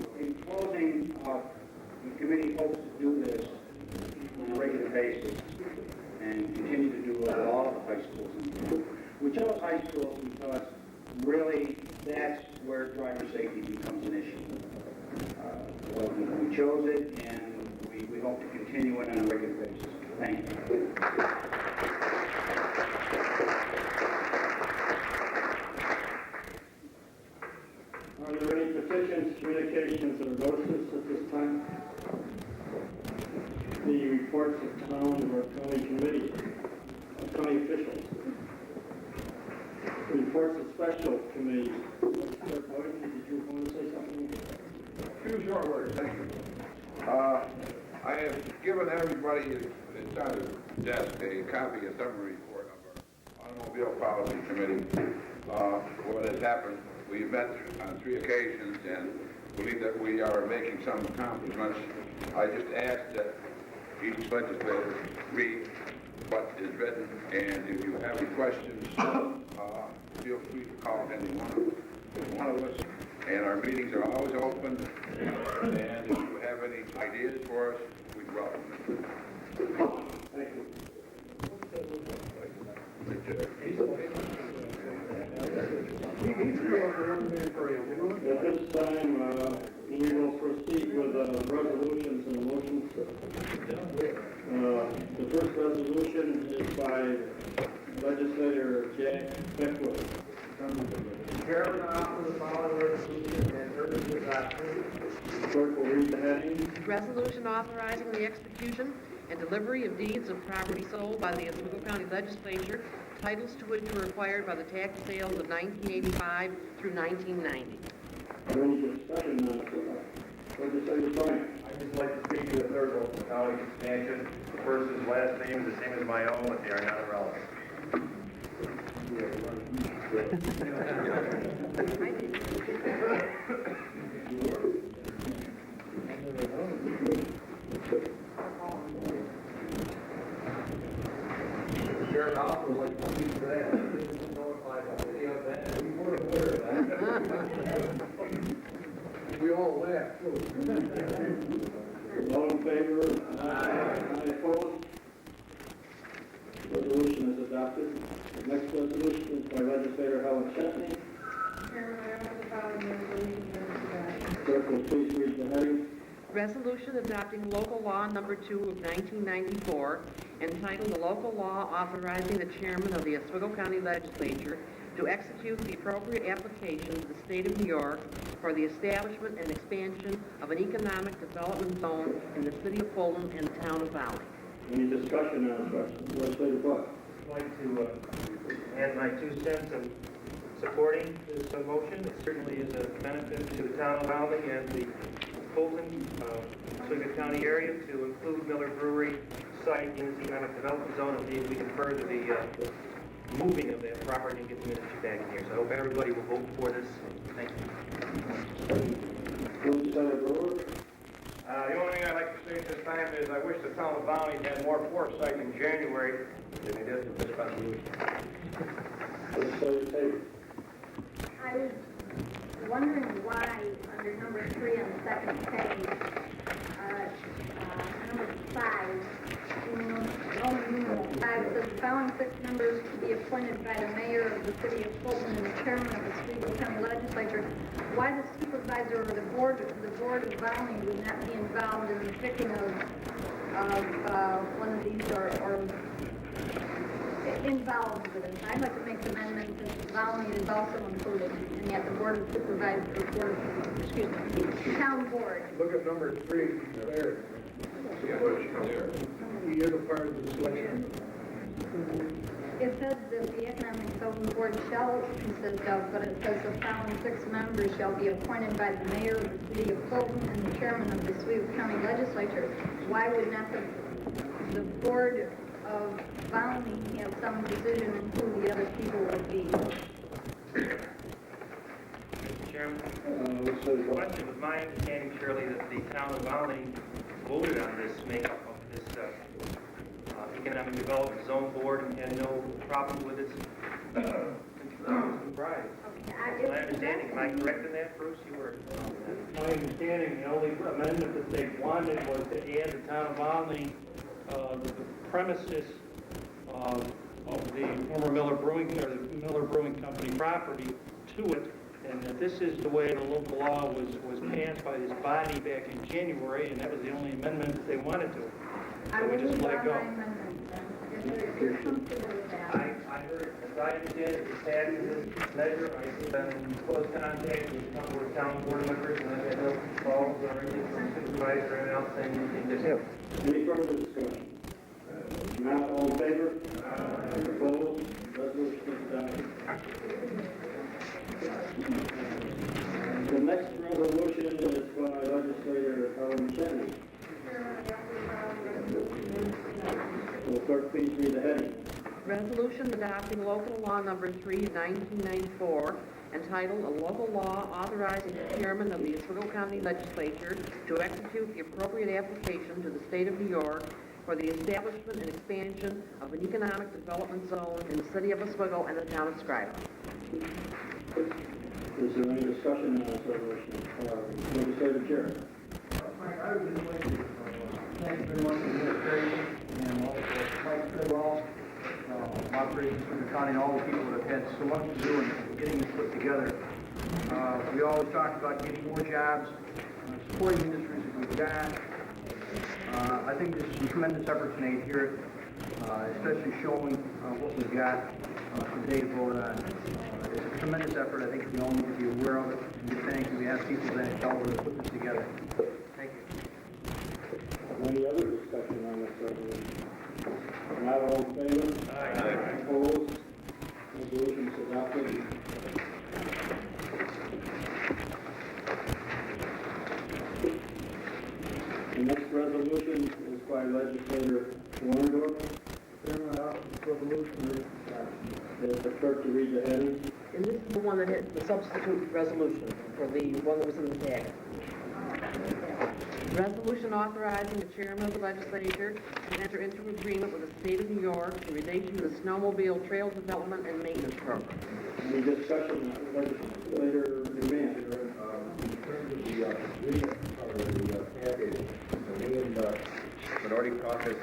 In closing, the committee hopes to do this on a regular basis and continue to do it at all of the high schools. We chose high schools because really that's where driver safety becomes an issue. We chose it and we hope to continue it on a regular basis. Thank you. Are there any petitions, communications, or notices at this time? The reports of town or county committee, of county officials. Reports of special committees. Clerk Boyd, did you want to say something? Few short words, thank you. I have given everybody that's on the desk a copy of summary report of our automobile policy committee. What has happened, we met on 3 occasions and believe that we are making some accomplishments. I just ask that each legislator read what is written, and if you have any questions, feel free to call any one of us. And our meetings are always open, and if you have any ideas for us, we welcome them. Thank you. At this time, we will proceed with resolutions and motions. The first resolution is by Legislator Jack Beckwith. Chairman, I offer the following resolution and urge its adoption. Clerk will read the heading. Resolution authorizing the execution and delivery of deeds of property sold by the Oswego County Legislature, titles to which were acquired by the tax sales of 1985 through 1990. Is there any discussion on this? Legislator Bryant. I'd just like to speak to the third Oakland County expansion. The person's last name is the same as my own, but they are not relevant. Chairman Hopper would like to speak to that. He didn't notify the city of that. We were aware of that. We all laughed, too. All in favor? Aye. Opposed? Resolution is adopted. The next resolution is by legislator Helen Chesney. Chairman, I offer the following resolution as adopted. Clerk will please read the heading. Resolution adopting local law number 2 of 1994, entitled "A Local Law Authorizing the Chairman of the Oswego County Legislature to execute the appropriate application to the State of New York for the establishment and expansion of an economic development zone in the city of Fulton and the town of Valley." Any discussion on this question? Legislator Buck. I'd like to add my 2 cents in supporting this motion. It certainly is a benefit to the town of Valley and the Fulton, Oswego County area to include Miller Brewery site in this economic development zone, and maybe we can further the moving of that property and get the ministry back in here. So I hope everybody will vote for this. Thank you. Legislator Brewer. The only thing I'd like to say at this time is I wish the town of Valley had more foresight in January than they did with this resolution. Legislator Tabor. I was wondering why, under number 3 on the second page, number 5, Roman numeral 5, says the following 6 members to be appointed by the mayor of the city of Fulton and the chairman of the Oswego County Legislature. Why the supervisor or the board of Valley would not be involved in the picking of one of these or involved with it. I'd like to make an amendment that Valley is also included, and yet the board of supervisors, the town board. Look at number 3 there. He is a part of the selection. It says that the economic development board shall consist of, but it says the following 6 members shall be appointed by the mayor of the city of Fulton and the chairman of the Oswego County Legislature. Why would not the board of Valley have some decision in who the other people would be? Mr. Chairman, the question was my understanding, Shirley, that the town of Valley voted on this makeup of this economic development zone board and had no problem with its comprise. My understanding, am I correct in that, Bruce? You were. My understanding, the only amendment that they wanted was to add the town of Alny, the premises of the former Miller Brewing, or the Miller Brewing Company property to it, and that this is the way the local law was passed by this body back in January, and that was the only amendment that they wanted to. So we just let it go. I heard, as I understand it, it's added to this measure. I've been in close contact with a couple of town board members, and I've had no calls or anything from supervisor or anyone else saying anything different. Any further discussion? Not all in favor? Opposed? Resolution is adopted. The next resolution is by legislator Helen Cheney. Will clerk please read the heading? Resolution adopting local law number 3, 1994, entitled "A Local Law Authorizing the Chairman of the Oswego County Legislature to execute the appropriate application to the State of New York for the establishment and expansion of an economic development zone in the city of Oswego and the town of Scriba." Is there any discussion on this resolution? Legislator Jarrett. Mike, I would just like to thank everyone for the administration and also Mike Fidwell, operations from the county, and all the people that have had so much to do in getting this put together. We always talk about getting more jobs, supporting the industries that we've got. I think this is a tremendous effort tonight here, especially showing what we've got today to vote on. It's a tremendous effort. I think we all need to be aware of it. And we thank you. We have people that helped us put this together. Thank you. Any other discussion on this resolution? Not all in favor? Aye. Opposed? Resolution is adopted. The next resolution is by legislator Warendorf. Chairman, I offer this resolution. Is the clerk to read the heading? And this is the one that had the substitute resolution for the one that was in the tag. Resolution authorizing the chairman of the legislature to enter into agreement with the state of New York in relation to the snowmobile trail development and maintenance program. Any discussion on legislator demand? In terms of the agreement or the package, we in the minority caucus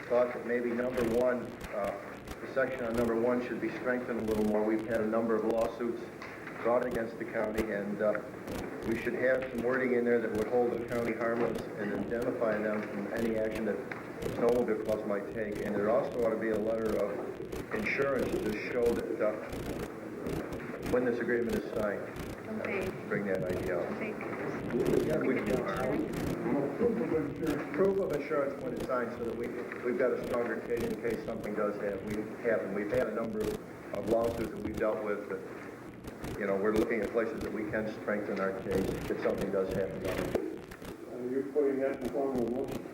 thought that maybe number one, the section on number one should be strengthened a little more. We've had a number of lawsuits brought against the county, and we should have some wording in there that would hold the county harmless and indemnify them from any action that snowmobile clubs might take. And there also ought to be a letter of insurance to show that when this agreement is signed, bring that idea out. Proof of insurance when it's signed, so that we've got a stronger case in case something does happen. We've had a number of lawsuits that we've dealt with that, you know, we're looking at places that we can strengthen our case if something does happen. You're putting that in the form of a motion?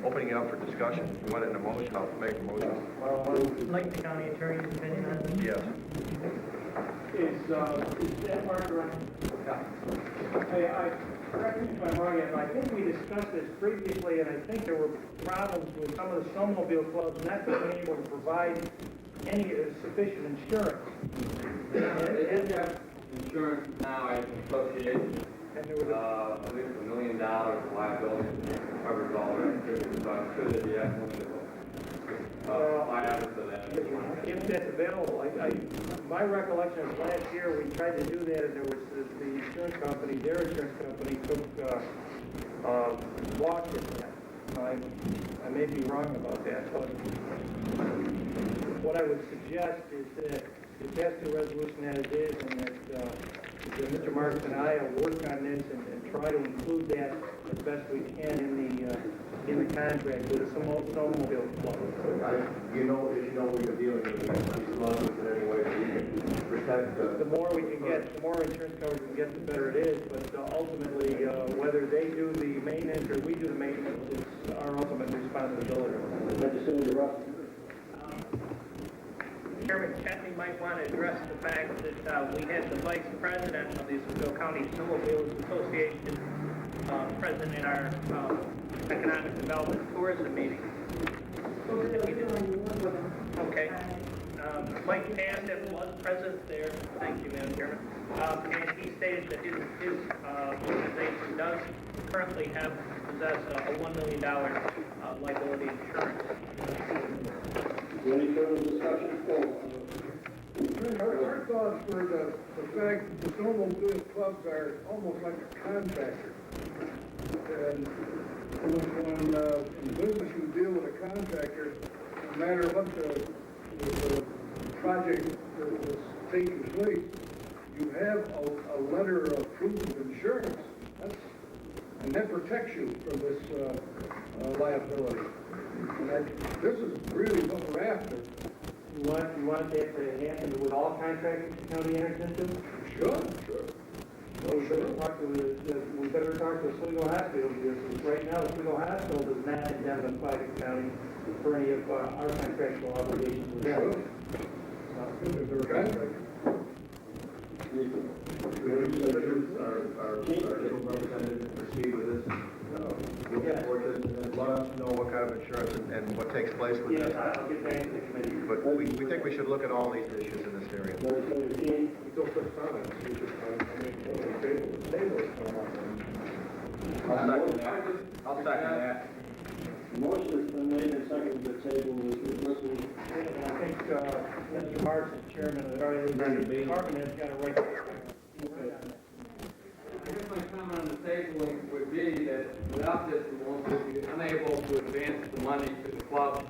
Opening it up for discussion. If you want it in a motion, I'll make a motion. I'd like the county attorney's opinion on this. Yes. Is that part around? Correct me if I'm wrong, and I think we discussed this previously, and I think there were problems with some of the snowmobile clubs not being able to provide any sufficient insurance. It has insurance now as an association. And there was I think it's $1 million of liability covers all their activities, so I'm sure they'd be excellent buyouts of that. if that's available. My recollection is last year we tried to do that, and there was the insurance company, their insurance company took lost it. I may be wrong about that, but what I would suggest is that we pass the resolution as is, and that Mr. Marks and I will work on this and try to include that as best we can in the contract with the snowmobile club. You know, we're dealing with these lawsuits in any way that we can protect The more we can get, the more insurance coverage we can get, the better it is. But ultimately, whether they do the maintenance or we do the maintenance, is our ultimate responsibility. Legislator Russ. Chairman Kathy might want to address the fact that we had the vice president of the Oswego County Snowmobiles Association present in our economic development tourism meeting. Okay. Mike Bassett was present there. Thank you, Madam Chairman. And he stated that his organization does currently possess a $1 million liability insurance. Any further discussion? Our thoughts were the fact that the snowmobile clubs are almost like a contractor. And when in business you deal with a contractor, no matter what the project that was taking place, you have a letter of proof of insurance. And that protects you from this liability. And this is really what we're after. You want that to happen with all contractors the county enters into? Sure. Well, we better talk to Oswego Hospital, because right now Oswego Hospital does not indemnify the county for any of our contractual obligations with them. Our legal representative proceed with this. We'll report this and then let us know what kind of insurance and what takes place with this. I'll get back to the committee. But we think we should look at all these issues in this area. I'll second that. Motion has been made and seconded to table this resolution. And I think Mr. Marks, as chairman of the department, has got a right to I guess my comment on the tabling would be that without this, we won't be unable to advance the money to the clubs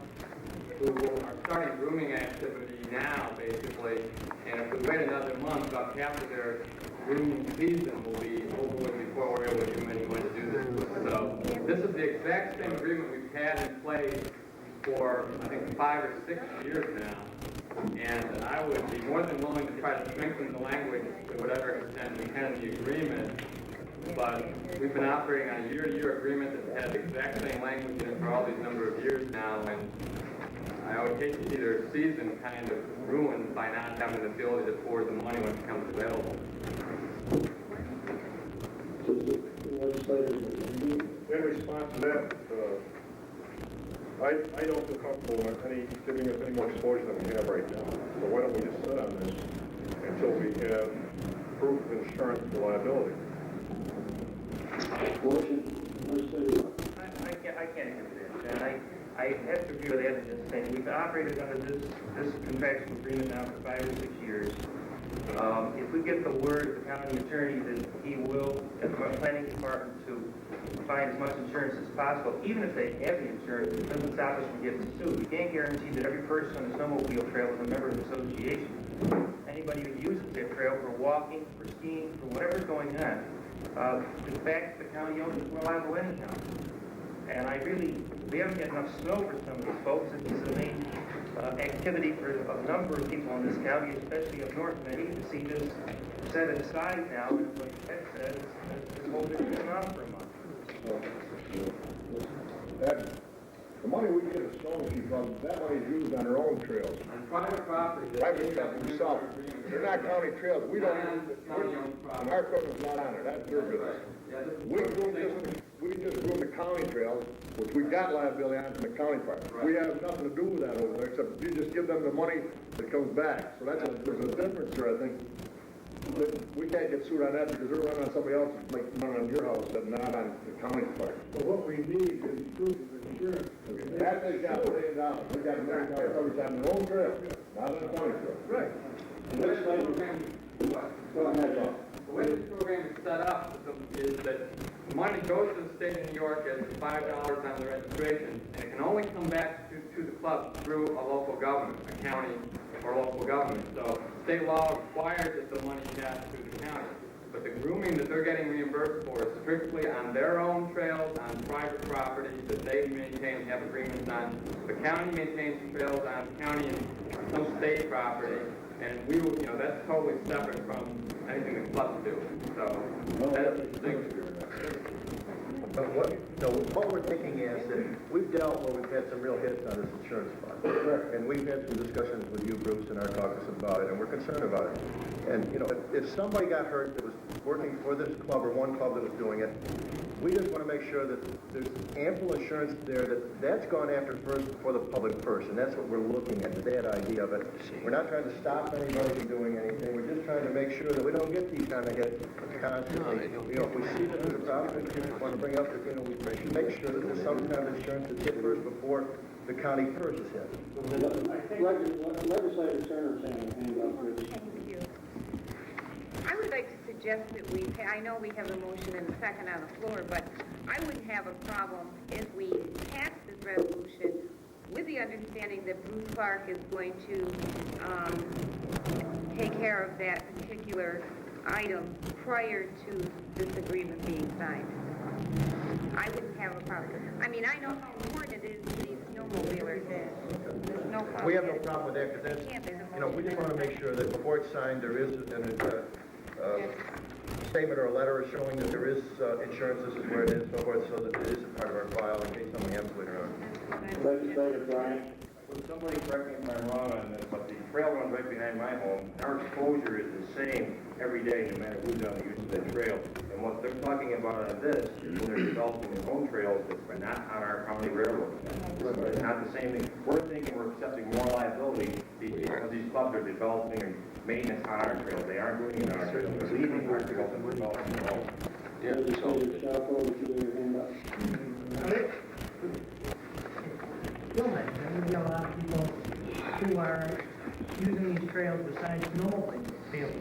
who are starting grooming activity now, basically. And if we wait another month, about half of their grooming season will be over with before we're able to give them any money to do this. So this is the exact same agreement we've had in place for, I think, 5 or 6 years now. And I would be more than willing to try to strengthen the language to whatever extent we can in the agreement. But we've been operating on a year-to-year agreement that has the exact same language in it for all these number of years now. And I would hate to see their season kind of ruined by not having the ability to forward the money when it becomes available. Legislators. In response to that, I don't feel comfortable with giving us any more exposure than we have right now. So why don't we just sit on this until we have proof of insurance reliability? I can't agree with that. And I have to agree with Ed in this thing. We've operated under this contractual agreement now for 5 or 6 years. If we get the word of the county attorney that he will, at the planning department, to find as much insurance as possible, even if they have the insurance, it doesn't stop us from getting sued. We can't guarantee that every person on the snowmobile trail is a member of the association. Anybody who uses that trail for walking, for skiing, for whatever's going on, the fact that the county owns it is liable anyhow. And we haven't had enough snow for some of these folks. It's the main activity for a number of people in this county, especially up north. And I hate to see this set aside now, and like Ed said, it's holding it on for a month. The money we get is snow machine from, that money is used on our own trails. On private property. Private stuff themselves. They're not county trails. We don't, and our equipment's not on it. That's their business. We just do the county trails, which we got liability on from the county part. Right. We have nothing to do with that over there, except you just give them the money that comes back. So there's a difference here, I think. We can't get sued on that because they're running on somebody else, like running on your house, but not on the county part. But what we need is proof of insurance. That they got $1 million. We got $1 million coverage on their own trail, not on the county trail. Right. Go ahead, Bob. The way this program is set up is that the money goes to the state of New York as $5 on the registration, and it can only come back to the club through a local government, a county or local government. So state law requires that the money pass through the county. But the grooming that they're getting reimbursed for is strictly on their own trails, on private property that they maintain and have agreements on. The county maintains the trails on county and some state property. And we will, that's totally separate from anything the clubs do. So that's the distinction. But what we're thinking is that we've dealt where we've had some real hits on this insurance fund. And we've had some discussions with you, Bruce, and our caucus about it, and we're concerned about it. And, if somebody got hurt that was working for this club or one club that was doing it, we just want to make sure that there's ample insurance there that's gone after first before the public first, and that's what we're looking at, that idea of it. We're not trying to stop anybody from doing anything. We're just trying to make sure that we don't get these kind of hits constantly. If we see that there's a problem, we just want to bring up that, we should make sure that there's some kind of insurance that's hit first before the county first is hit. Legislator Turner's hand up, please. Thank you. I would like to suggest that I know we have a motion and a second on the floor, but I wouldn't have a problem if we pass this resolution with the understanding that Bruce Clark is going to take care of that particular item prior to this agreement being signed. I wouldn't have a problem. I mean, I know how important it is to these snowmobilers. There's no problem. We have no problem with that because that's, we just want to make sure that before it's signed, there is a statement or a letter showing that there is insurance, this is where it is, so forth, so that it is a part of our file in case something happens later on. Legislator Bryant. Would somebody correct me if I'm wrong on this, but the trail runs right behind my home. Our exposure is the same every day, no matter who's on the use of that trail. And what they're talking about on this is when they're developing their own trails that are not on our county railroad. So it's not the same thing. We're thinking we're accepting more liability because these clubs are developing and maintenance on our trails. They aren't doing it on our trails. They're leaving our trails and developing their own. Legislator Sharp, would you do your hand up? We have a lot of people who are using these trails besides snowmobiles.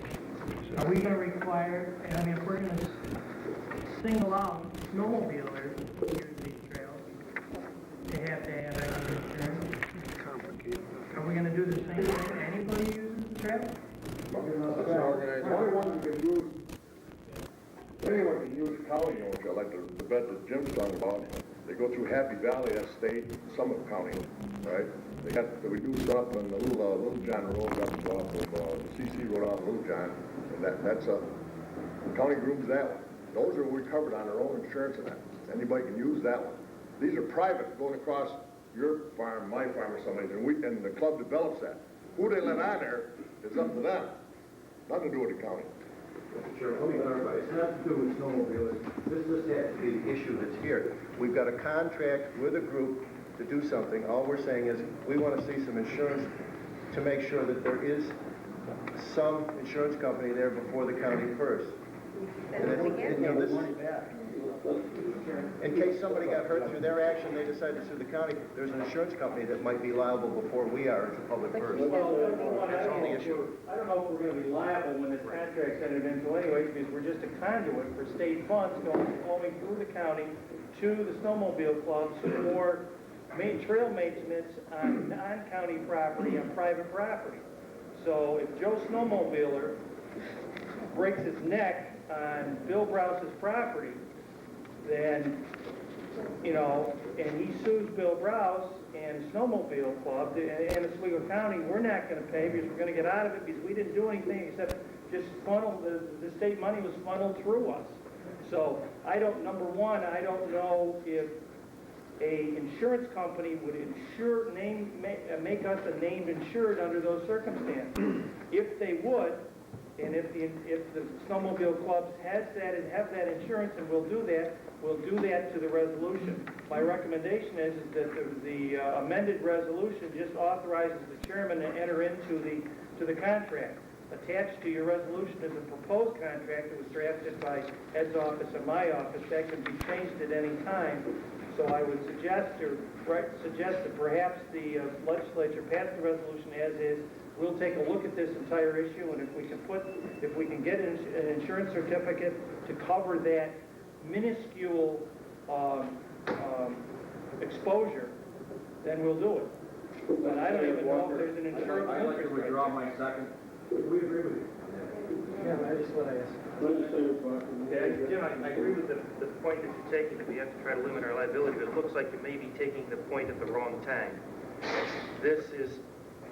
Are we going to require, if we're going to single out snowmobilers who use these trails, they have to have insurance? Are we going to do the same thing to anybody who uses the trail? The only one who can use, anyone can use county owned trail, like the bed that Jim's talking about. They go through Happy Valley, that's state, Summit County, right? They reduce up on the Little John Road up off of the CC Road off of Little John, and that's the county grooms that one. Those are we covered on our own insurance and that. Anybody can use that one. These are private, going across your farm, my farm, or somebody's, and the club develops that. Who they let on there is up to them. Nothing to do with the county. Mr. Chairman, let me clarify. It's not to do with snowmobiles. This just has to be the issue that's here. We've got a contract with a group to do something. All we're saying is we want to see some insurance to make sure that there is some insurance company there before the county first. And this, in case somebody got hurt through their action, they decide to sue the county, there's an insurance company that might be liable before we are as a public person. That's all the issue. I don't know if we're gonna be liable when this contract's entered into anyway, because we're just a conduit for state funds flowing through the county to the snowmobile clubs for trail maintenance on non-county property, on private property. So if Joe Snowmobiler breaks his neck on Bill Brouse's property, then, you know, and he sues Bill Brouse and the Snowmobile Club and Oswego County, we're not going to pay because we're going to get out of it because we didn't do anything except just funnel, the state money was funneled through us. So number one, I don't know if a insurance company would make us a named insured under those circumstances. If they would, and if the snowmobile clubs have that insurance, and we'll do that to the resolution. My recommendation is that the amended resolution just authorizes the chairman to enter into the contract. Attached to your resolution is a proposed contract that was drafted by Ed's office and my office. That can be changed at any time. So I would suggest that perhaps the legislature pass the resolution as is. We'll take a look at this entire issue, and if we can get an insurance certificate to cover that minuscule exposure, then we'll do it. But I don't even know if there's an insurance. I'd like to withdraw my second. We agree with you. Yeah, that's what I asked. Jim, I agree with the point that you're taking, that we have to try to limit our liability, but it looks like you may be taking the point at the wrong time. This is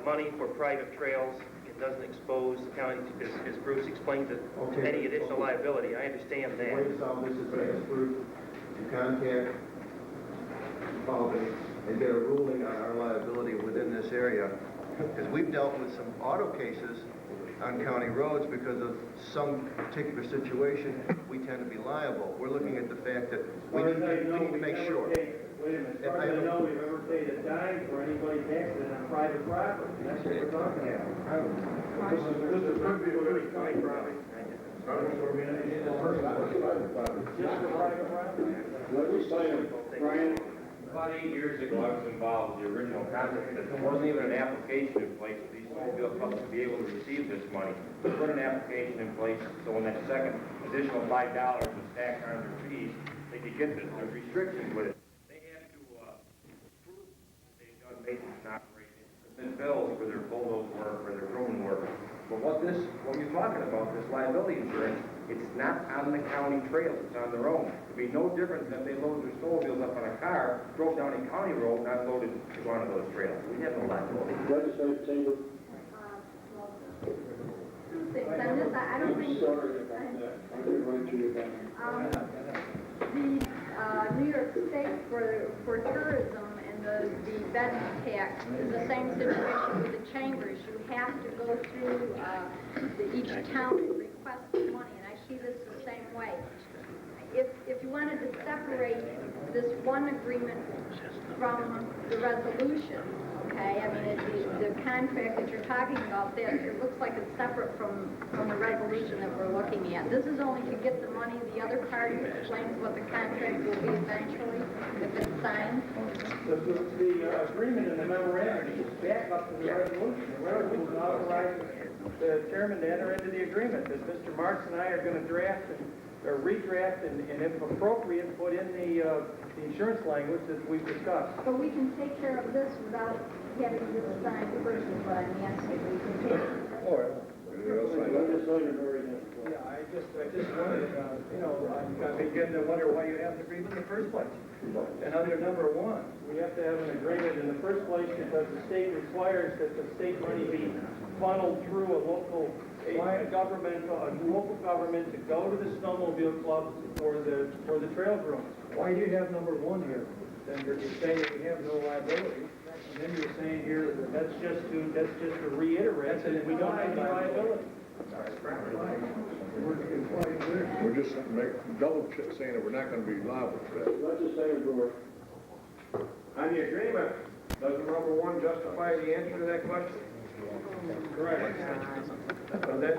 money for private trails. It doesn't expose the county, as Bruce explained, to any additional liability. I understand that. The way to solve this is to ask Bruce to contact Albany and get a ruling on our liability within this area. Because we've dealt with some auto cases on county roads because of some particular situation, we tend to be liable. We're looking at the fact that we need to make sure. Wait a minute, as far as I know, we've ever paid a dime for anybody's accident on private property. That's what we're talking about. This is county property. Just for private property. Legislator Brian. About 8 years ago, I was involved in the original concept that there wasn't even an application in place for these snowmobile clubs to be able to receive this money. We put an application in place so when that second additional $5 was stacked on their fees, they could get this. There's restrictions with it. They have to prove that they've done maintenance and operation, submit bills for their bulldoze work or their grooming work. But what you're talking about, this liability insurance, it's not on the county trails, it's on their own. It'd be no different than if they loaded their snowmobiles up on a car, drove down a county road, not loaded to one of those trails. We have no liability. Legislative Chamber. Two things. On this, I don't think. Sorry about that. I didn't write you down. The New York State for tourism and the bed tax is the same situation with the chambers. You have to go through each town and request the money, and I see this the same way. If you wanted to separate this one agreement from the resolution, okay, I mean, the contract that you're talking about there, it looks like it's separate from the resolution that we're looking at. This is only to get the money. The other party explains what the contract will be eventually, if it's signed. The agreement in the memorandum is back up to the resolution. The resolution authorizes the chairman to enter into the agreement that Mr. Marks and I are going to draft or redraft and if appropriate, put in the insurance language that we've discussed. But we can take care of this without having this signed first, is what I'm asking. We can take care of it. Yeah, I just wondered, I begin to wonder why you have an agreement in the first place. And under number one, we have to have an agreement in the first place because the state requires that the state money be funneled through a local government to go to the snowmobile clubs for the trail grooms. Why do you have number one here? Then you're saying that we have no liability, and then you're saying here that that's just to reiterate that we don't have any liability. We're just double saying that we're not gonna be liable for that. Legislator Brewer. On the agreement, does number one justify the answer to that question? Correct. And that,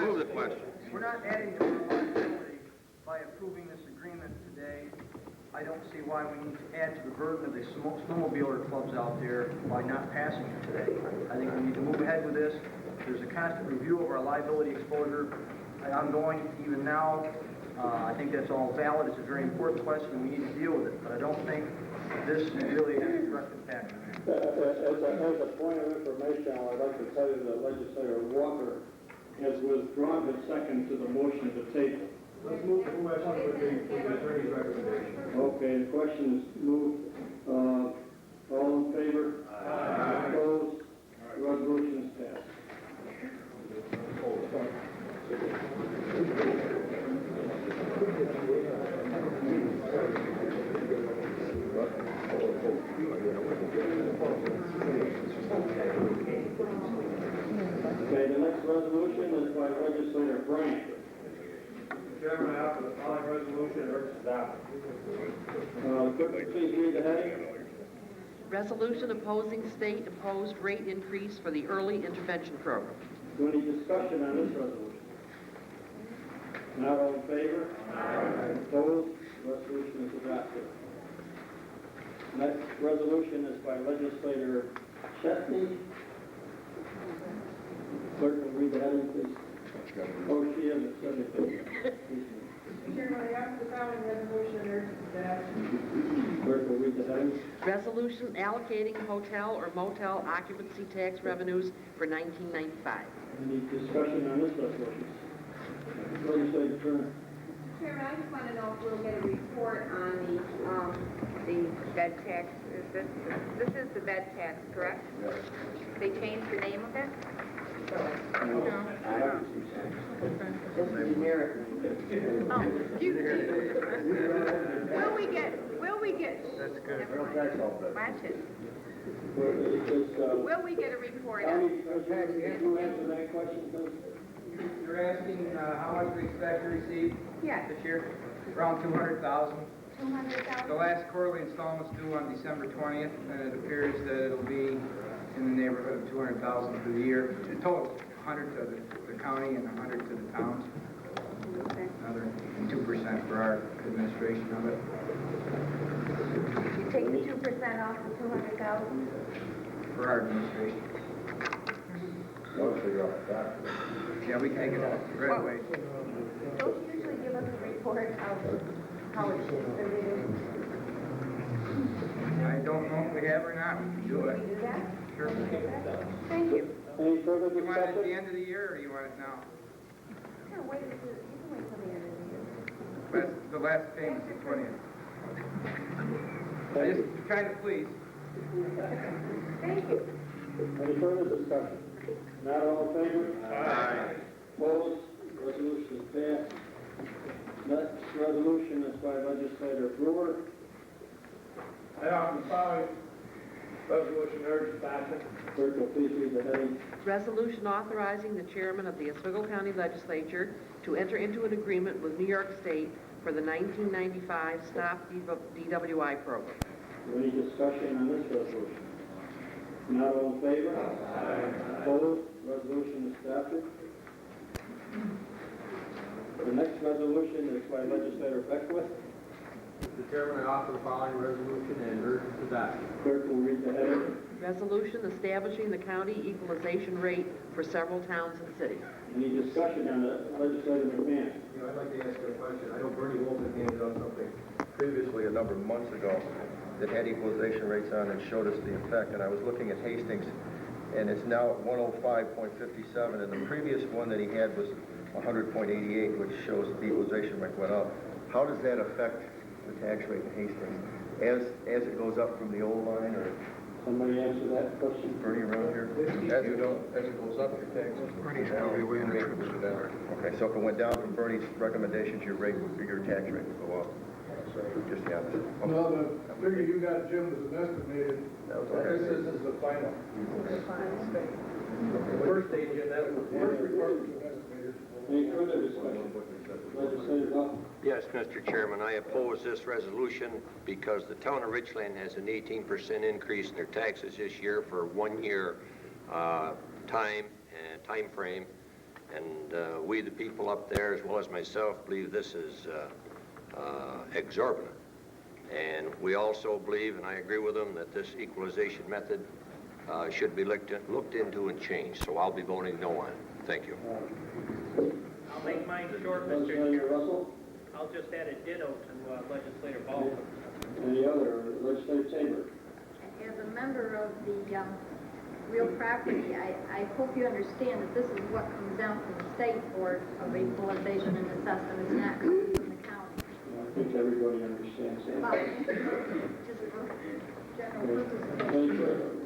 Move the question. We're not adding to our liability by approving this agreement today. I don't see why we need to add to the burden of the snowmobiler clubs out there by not passing it today. I think we need to move ahead with this. There's a constant review of our liability exposure ongoing even now. I think that's all valid. It's a very important question, and we need to deal with it. But I don't think this really has a direct impact on it. As a point of information, I'd like to tell you that Legislator Walker has withdrawn his second to the motion to table. let's move the question with the attorney's recommendation. Okay, the question is moved. All in favor? Aye. Opposed? Resolution is passed. Okay, the next resolution is by Legislator Bryant. Mr. Chairman, I offer the following resolution and urge its adoption. Clerk, please read the heading. Resolution opposing state-imposed rate increase for the early intervention program. Any discussion on this resolution? Not all in favor? Aye. Opposed? Resolution is adopted. Next resolution is by Legislator Chesney. Clerk will read the heading, please. Oh, she is at 70. Chairman, I offer the following resolution and urge its adoption. Clerk will read the heading. Resolution allocating hotel or motel occupancy tax revenues for 1995. Any discussion on this resolution? Legislator Turner. Chairman, I just want to know if we'll get a report on the bed tax. This is the bed tax, correct? Yes. They changed the name of it? No. Oh, excuse me. Will we get? That's good. Watch it. Will Will we get a report County on? Treasurer, can you answer that question, please? You're asking how much we expect to receive Yes. this year? Around 200,000. 200,000? The last quarterly installment's due on December 20th, and it appears that it'll be in the neighborhood of 200,000 for the year. In total, 100 to the county and 100 to the towns. Okay. Another 2% for our administration of it. You take the 2% off the 200,000? For our administration. Yeah, we take it right away. Don't you usually give us a report of how it's distributed? I don't know if we have or not. We can do it. Can we do that? Sure. Thank you. Any further You want it at the discussion? end of the year, or you want it now? Sure, you can wait till the end of the year. The last payment's the 20th. I just trying to please. Thank you. Any further discussion? Not all in favor? Aye. Opposed? Resolution is passed. Next resolution is by Legislator Brewer. I offer the following resolution and urge its adoption. Clerk will please read the heading. Resolution authorizing the chairman of the Oswego County Legislature to enter into an agreement with New York State for the 1995 Stop DWI program. Any discussion on this resolution? Not all in favor? Aye. Opposed? Resolution is adopted. The next resolution is by Legislator Beckwith. Mr. Chairman, I offer the following resolution and urge its adoption. Clerk will read the heading. Resolution establishing the county equalization rate for several towns and cities. Any discussion on the Legislator McMahon? I'd like to ask you a question. I know Bernie Wolfen handed out something previously a number of months ago that had equalization rates on and showed us the effect, and I was looking at Hastings, and it's now at 105.57, and the previous one that he had was 100.88, which shows the equalization rate went up. How does that affect the tax rate in Hastings as it goes up from the old line, or Somebody answer that question? Bernie around here? As it goes up, your taxes. Bernie's probably away on a trip. Okay, so if it went down from Bernie's recommendations, your tax rate would go up. Just the opposite. Okay. No, the figure you got, Jim, was an estimated. This is the final. First stage, that was. First report was an estimated. Any further discussion? Legislator Buck? Yes, Mr. Chairman, I oppose this resolution because the town of Richland has an 18% increase in their taxes this year for 1 year time frame. And we, the people up there, as well as myself, believe this is exorbitant. And we also believe, and I agree with them, that this equalization method should be looked into and changed. So I'll be voting no on it. Thank you. I'll make mine short, Mr. Legislator Russell? I'll just add a ditto to Legislator Baldwin. Any other? Legislator Tabor? As a member of the real property, I hope you understand that this is what comes down from the State Board of Equalization and Assessment. It's not coming from the county. I think everybody understands that. Well, just for general purposes.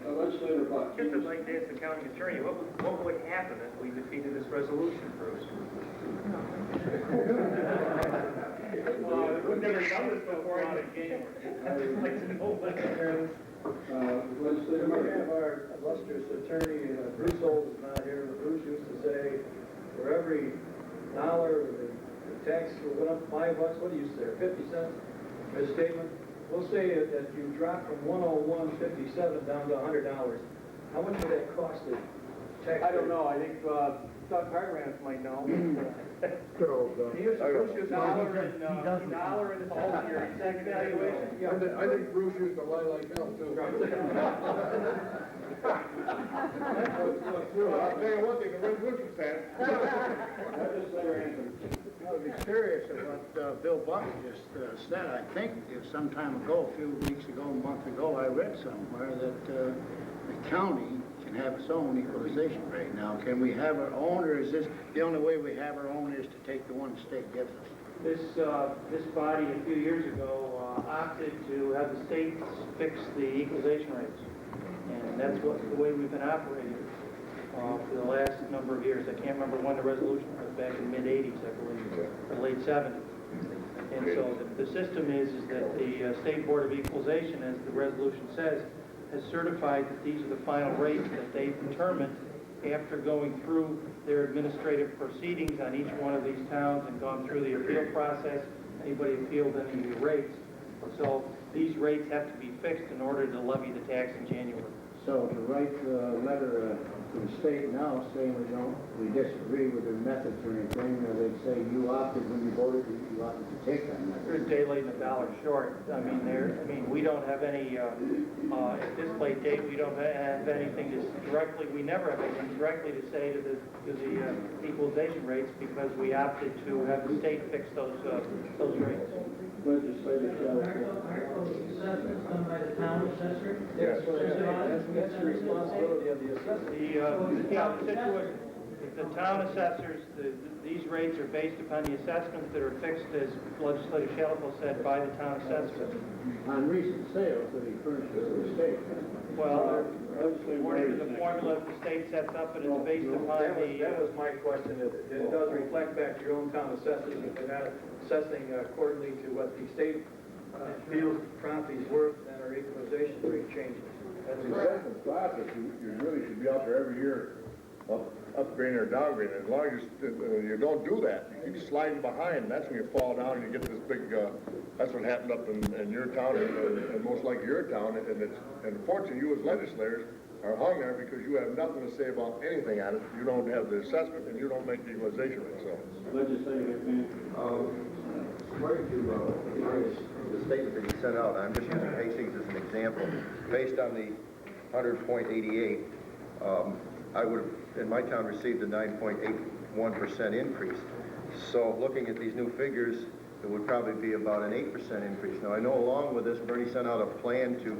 Legislator Buck? Just would like to ask the county attorney, what would happen if we defeated this resolution, Bruce? Well, we've never done this before in the game. I'd just like to know what. Legislator We Murray? have our illustrious attorney, Bruce Old is not here, but Bruce used to say, for every dollar, the tax went up $5, what do you say, 50 cents? His statement, we'll say that you drop from 101.57 down to $100. How much would that cost the taxpayer? I don't know, I think Doug Hartranft might know. He used to Dollar and a whole year tax valuation. I think Bruce used to lie like hell, too. I'll tell you one thing, the resolution said. Legislator Hanson? I would be curious of what Bill Buck just said. I think some time ago, a few weeks ago, a month ago, I read somewhere that the county can have its own equalization rate. Now, can we have our own, or is this the only way we have our own is to take the one the state gives us? This body a few years ago opted to have the states fix the equalization rates. And that's the way we've been operating for the last number of years. I can't remember when the resolution was, back in the mid-'80s, I believe, or late '70s. And so the system is that the State Board of Equalization, as the resolution says, has certified that these are the final rates that they've determined after going through their administrative proceedings on each one of these towns and gone through the appeal process. Anybody appealed any of the rates. So these rates have to be fixed in order to levy the tax in January. So to write a letter to the state now saying we disagree with their methods or anything, or they'd say you opted when you voted, you opted to take that method. They're a day late and a dollar short. I mean, we don't have any, at this late date, we don't have anything we never have anything directly to say to the equalization rates because we opted to have the state fix those rates. Legislator Assessments done by the town assessor? Yes, that's the responsibility of the assessor. The town assessors, these rates are based upon the assessments that are fixed, as Legislator Shalfo said, by the town assessors. On recent sales that he furnishes to the state. Well, according to the formula the state sets up, it is based upon That was my question. It does reflect back to your own town assessors if they're not assessing accordingly to what the state feels property's worth, then our equalization rate changes. That's the assessment process, you really should be out there every year, upgrading or downgrading. As long as you don't do that, you keep sliding behind, that's when you fall down and you get this big, that's what happened up in your town and most likely your town. And unfortunately, you as legislators are hung there because you have nothing to say about anything on it. You don't have the assessment and you don't make the equalization rate, so. Legislator McMahon? According to the statement that he sent out, I'm just using Hastings as an example, based on the 100.88, I would have, in my town, received a 9.81% increase. So looking at these new figures, it would probably be about an 8% increase. Now, I know along with this, Bernie sent out a plan to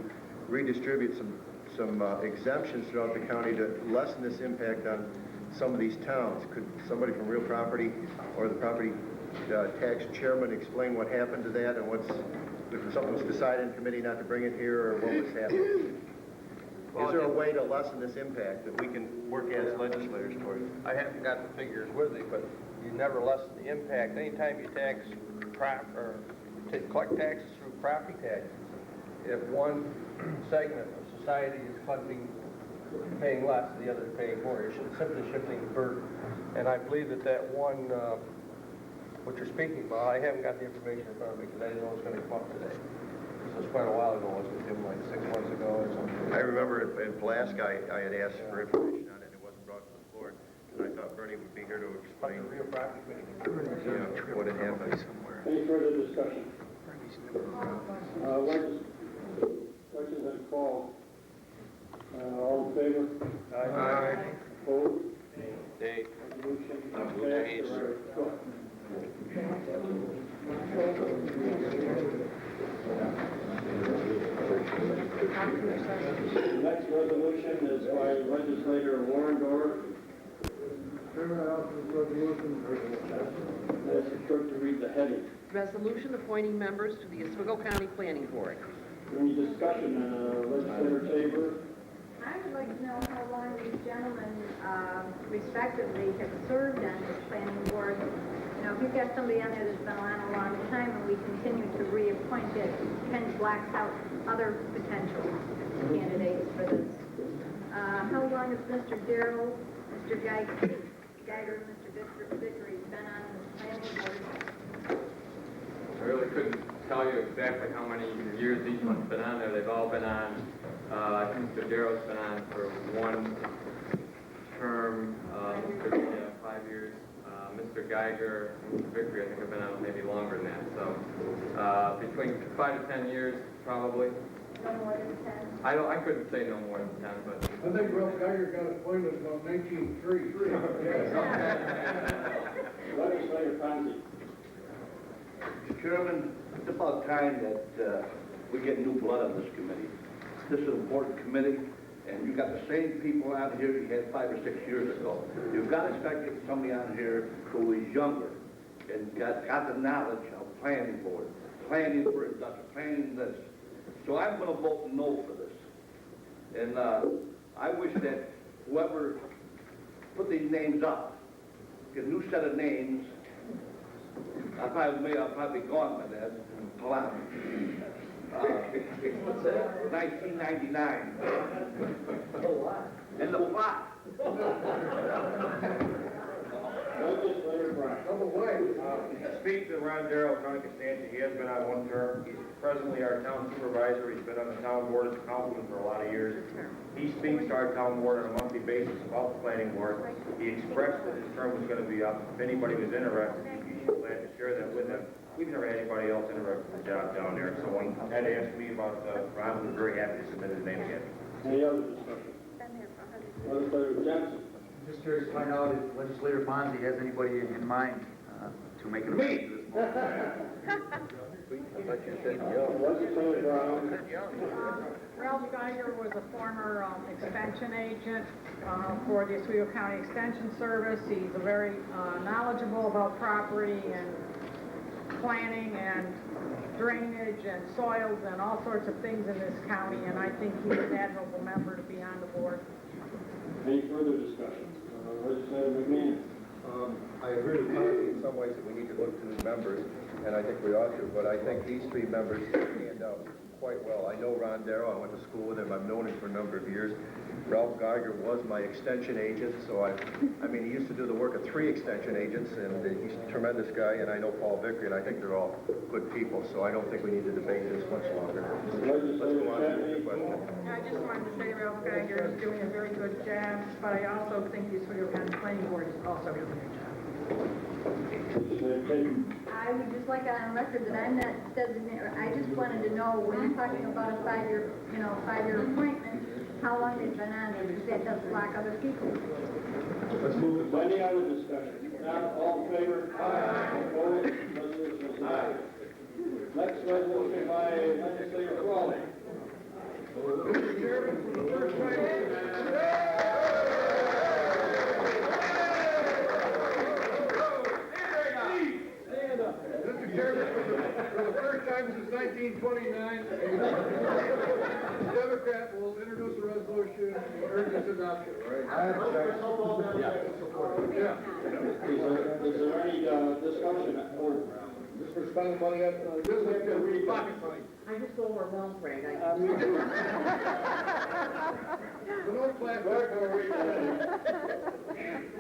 redistribute some exemptions throughout the county to lessen this impact on some of these towns. Could somebody from Real Property or the Property Tax Chairman explain what happened to that and if something was decided in committee not to bring it here or what was happening? Is there a way to lessen this impact that we can work as legislators toward? I haven't got the figures with me, but you never lessen the impact. Anytime you tax collect taxes through property taxes, if one segment of society is paying less, the other is paying more. You're simply shifting the burden. And I believe that one, what you're speaking about, I haven't got the information in front of me because I didn't know it was going to come up today. This was quite a while ago, wasn't it, Jim, like 6 months ago or something? I remember in Pulaski, I had asked for information on it, and it wasn't brought to the floor, and I thought Bernie would be here to explain Real property committee. what had happened somewhere. Any further discussion? Questions and call. All in favor? Aye. Opposed? Nay. Resolution Nays. The next resolution is by legislator Warren Dorr. Chairman, I offer this resolution. Ask the clerk to read the heading. Resolution appointing members to the Oswego County Planning Board. Any discussion, legislator Tabor? I would like to know how long these gentlemen respectively have served on this planning board. You know, if you've got somebody on there that's been on a long time and we continue to reappoint it, kind of blacks out other potential candidates for this. How long has Mr. Darrell, Mr. Geiger, and Mr. Vickery been on the planning board? I really couldn't tell you exactly how many years each one's been on there. They've all been on, I think Mr. Darrow's been on for one term, 5 years. Mr. Geiger and Mr. Vickery, I think, have been on maybe longer than that. So between 5 to 10 years, probably. No more than 10? I couldn't say no more than 10, but... I think Ralph Geiger got appointed about 1903. Legislator Fonzie. Mr. Chairman, it's about time that we get new blood on this committee. This is an important committee, and you've got the same people on here you had 5 or 6 years ago. You've got to start getting somebody on here who is younger and got the knowledge of planning board, planning for industrial, planning this. So I'm going to vote no for this. And I wish that whoever put these names up, get a new set of names. I'll probably be gone by then. What's that? 1999. In the plot. Legislator Bryant. Speaking to Ron Darrell, County Constantia, he has been on one term. He's presently our town supervisor. He's been on the town board as a councilman for a lot of years. He speaks to our town board on a monthly basis about the planning board. He expressed that his term was going to be up. If anybody was interested, he'd be glad to share that with them. We've never had anybody else interested in the job down there. So when Ted asked me about Ron, was very happy to submit his name again. Any other discussion? Legislator Johnson. Just curious to find out if Legislator Fonzie has anybody in mind to make it a Me. Legislator Brown. Ralph Geiger was a former extension agent for the Oswego County Extension Service. He's very knowledgeable about property and planning and drainage and soils and all sorts of things in this county, and I think he's an admirable member to be on the board. Any further discussion? Legislator McMahon. I agree with Connie in some ways that we need to look to new members, and I think we ought to, but I think these 3 members stand out quite well. I know Ron Darrow. I went to school with him. I've known him for a number of years. Ralph Geiger was my extension agent, so I mean, he used to do the work of 3 extension agents, and he's a tremendous guy, and I know Paul Vickery, and I think they're all good people, so I don't think we need to debate this much longer. Let's go on to the question. I just wanted to say Ralph Geiger is doing a very good job, but I also think the Oswego County Planning Board is also doing a good job. I would just like on record that I'm not designated. I just wanted to know when you're talking about a 5-year, 5-year appointment, how long they've been on there, because that does block other people. Let's move it. Any other discussion? Not all in favor? Aye. Opposed? Resolution is adopted. Next resolution by Legislator Crawley. Mr. Chairman, for the first time since 1929, Democrat will introduce a resolution and urge its adoption, right? Yeah. Is there any discussion? Just for spending money on, this is like a read. I'm just overwhelmed, Frank. No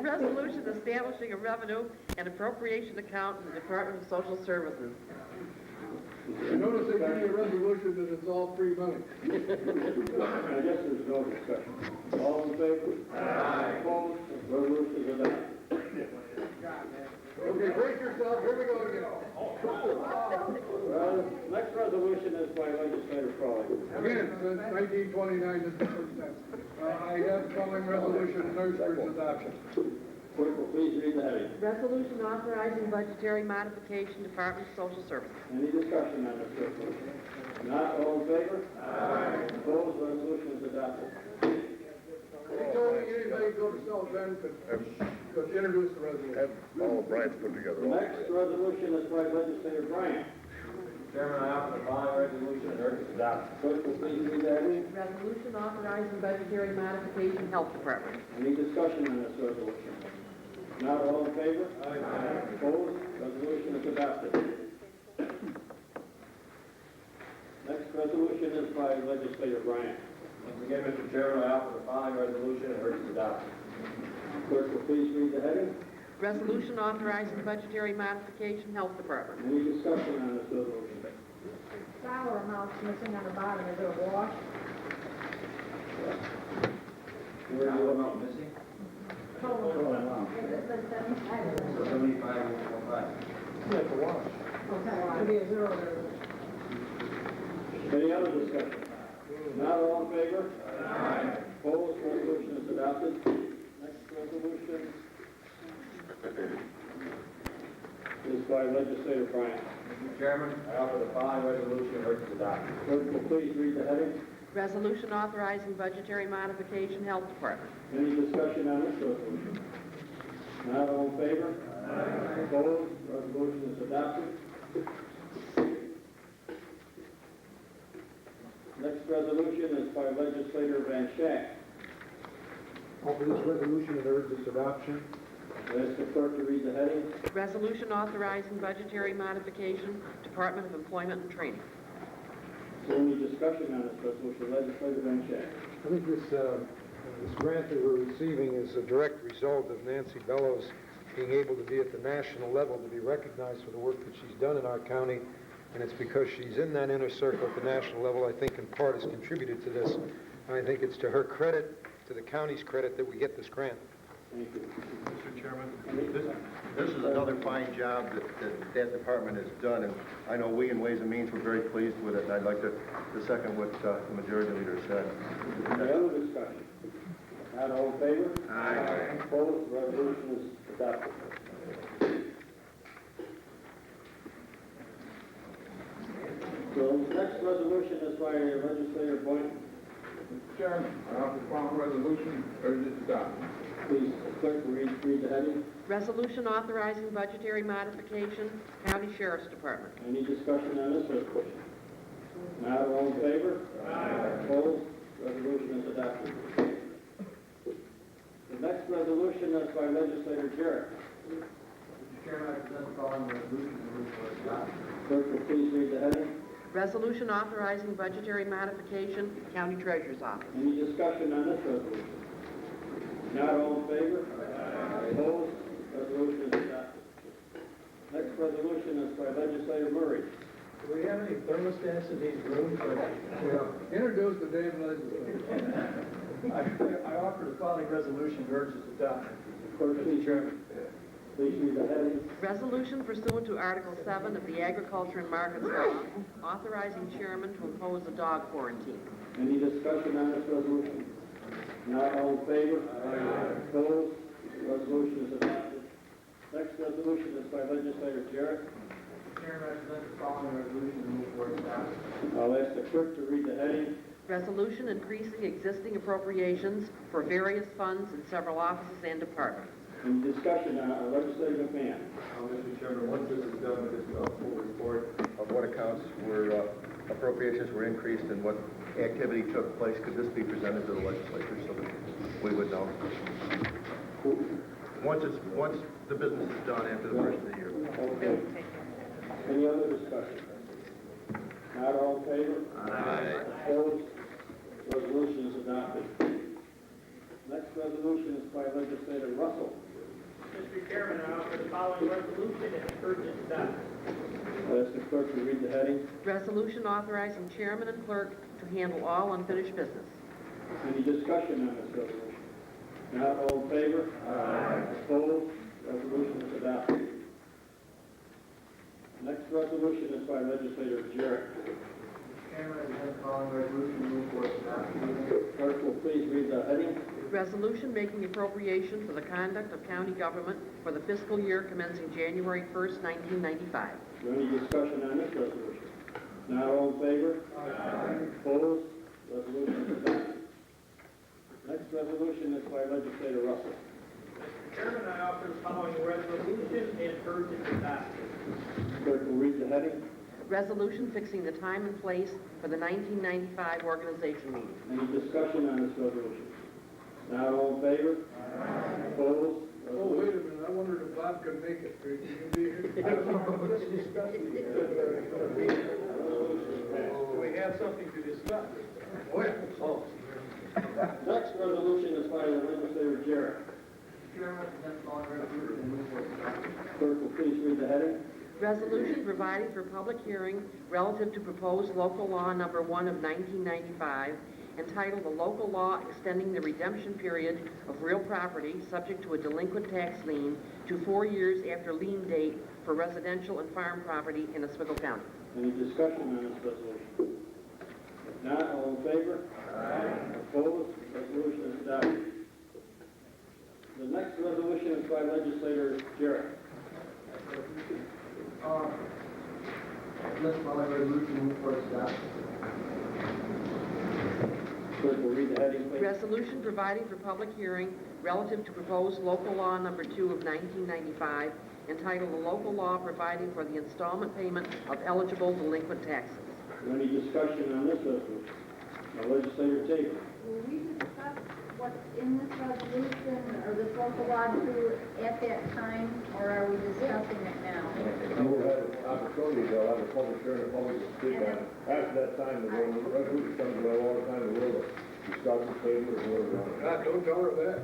Resolution establishing a revenue and appropriation account in the Department of Social Services. You notice they give you a resolution that it's all free money. I guess there's no discussion. All in favor? Aye. Opposed? Resolution is adopted. Okay, brace yourself, here we go again. Well, next resolution is by Legislator Crowley. Again, since 1929, this is the first time. I have the following resolution and urge for its adoption. Clerk will please read the heading. Resolution authorizing budgetary modification, Department of Social Services. Any discussion on this resolution? Not all in favor? Aye. Opposed? Resolution is adopted. He told me anybody go to South Bend could introduce the resolution. All Brian's put together. Next resolution is by Legislator Bryant. Chairman, I offer the following resolution and urge its adoption. Clerk will please read the heading. Resolution authorizing budgetary modification, Health Department. Any discussion on this resolution? Not all in favor? Aye. Opposed? Resolution is adopted. Next resolution is by Legislator Bryant. Once again, Mr. Chairman, I offer the following resolution and urge its adoption. Clerk will please read the heading. Resolution authorizing budgetary modification, Health Department. Any discussion on this resolution? Dollar amounts missing on the bottom, is it a wash? Where do you amount missing? Total. So 75,145. Yeah, the wash. Okay, could be a zero there. Any other discussion? Not all in favor? Aye. Opposed? Resolution is adopted. Next resolution is by Legislator Bryant. Mr. Chairman, I offer the following resolution and urge its adoption. Clerk will please read the heading. Resolution authorizing budgetary modification, Health Department. Any discussion on this resolution? Not all in favor? Aye. Opposed? Resolution is adopted. Next resolution is by Legislator Van Schack. Offer this resolution and urge its adoption. Ask the clerk to read the heading. Resolution authorizing budgetary modification, Department of Employment and Training. Is there any discussion on this resolution? Legislator Van Schack. I think this grant that we're receiving is a direct result of Nancy Bellows being able to be at the national level, to be recognized for the work that she's done in our county. And it's because she's in that inner circle at the national level, I think in part has contributed to this. And I think it's to her credit, to the county's credit, that we get this grant. Thank you. Mr. Chairman, this is another fine job that department has done, and I know we in Ways and Means were very pleased with it, and I'd like to second what the majority leader said. Any other discussion? Not all in favor? Aye. Opposed? Resolution is adopted. So next resolution is by Legislator Boynton. Mr. Chairman, I offer the following resolution, urge its adoption. Please, clerk, read the heading. Resolution authorizing budgetary modification, County Sheriff's Department. Any discussion on this resolution? Not all in favor? Aye. Opposed? Resolution is adopted. The next resolution is by Legislator Jarrett. Mr. Chairman, I present the following resolution and urge for its adoption. Clerk will please read the heading. Resolution authorizing budgetary modification, County Treasurer's Office. Any discussion on this resolution? Not all in favor? Opposed? Resolution is adopted. Next resolution is by Legislator Murray. Do we have any thermostats in these rooms? Introduce the damn legislature. I offer the following resolution, urge its adoption. Clerk, please read the heading. Resolution pursuant to Article 7 of the Agriculture and Markets Law, authorizing chairman to impose a dog quarantine. Any discussion on this resolution? Not all in favor? Opposed? Resolution is adopted. Next resolution is by Legislator Jarrett. Chairman, I present the following resolution and move for its adoption. I'll ask the clerk to read the heading. Resolution increasing existing appropriations for various funds in several offices and departments. Any discussion on Legislator McMahon? Mr. Chairman, once this is done, this full report of what accounts were appropriations were increased and what activity took place, could this be presented to the legislature so that we would know? Once the business is done after the first of the year. Okay. Any other discussion? Not all in favor? Aye. Opposed? Resolution is adopted. Next resolution is by legislator Russell. Mr. Chairman, I offer the following resolution and urge its adoption. I'll ask the clerk to read the heading. Resolution authorizing chairman and clerk to handle all unfinished business. Any discussion on this resolution? Not all in favor? Opposed? Resolution is adopted. Next resolution is by legislator Jarrett. Chairman, I present the following resolution, move for its adoption. Clerk will please read the heading. Resolution making appropriation for the conduct of county government for the fiscal year commencing January 1st, 1995. Is there any discussion on this resolution? Not all in favor? Opposed? Resolution is adopted. Next resolution is by legislator Russell. Mr. Chairman, I offer the following resolution and urge its adoption. Clerk will read the heading. Resolution fixing the time and place for the 1995 organization meeting. Any discussion on this resolution? Not all in favor? Opposed? Oh, wait a minute, I wondered if Bob could make it. Could you be here? Let's discuss it. We have something to discuss. Oh. Next resolution is by legislator Jarrett. Chairman, I present the following resolution and move for its adoption. Clerk will please read the heading. Resolution providing for public hearing relative to proposed local law number 1 of 1995, entitled "The Local Law Extending the Redemption Period of Real Property Subject to a Delinquent Tax Lien to 4 years after lien date for residential and farm property in Oswego County." Any discussion on this resolution? If not, all in favor? Opposed? Resolution is adopted. The next resolution is by legislator Jarrett. Let's follow resolution, move for its adoption. Clerk will read the heading, please. Resolution providing for public hearing relative to proposed local law number 2 of 1995, entitled "The Local Law Providing for the Installment Payment of Eligible Delinquent Taxes." Is there any discussion on this resolution? Now, legislator Tabor. Will we discuss what's in this resolution or this local law too at that time, or are we discussing it now? You will have an opportunity, they'll have a public hearing, a public speak on it. After that time, the resolution comes to a long time, the will discuss the favor or whatever. God, don't tell her that.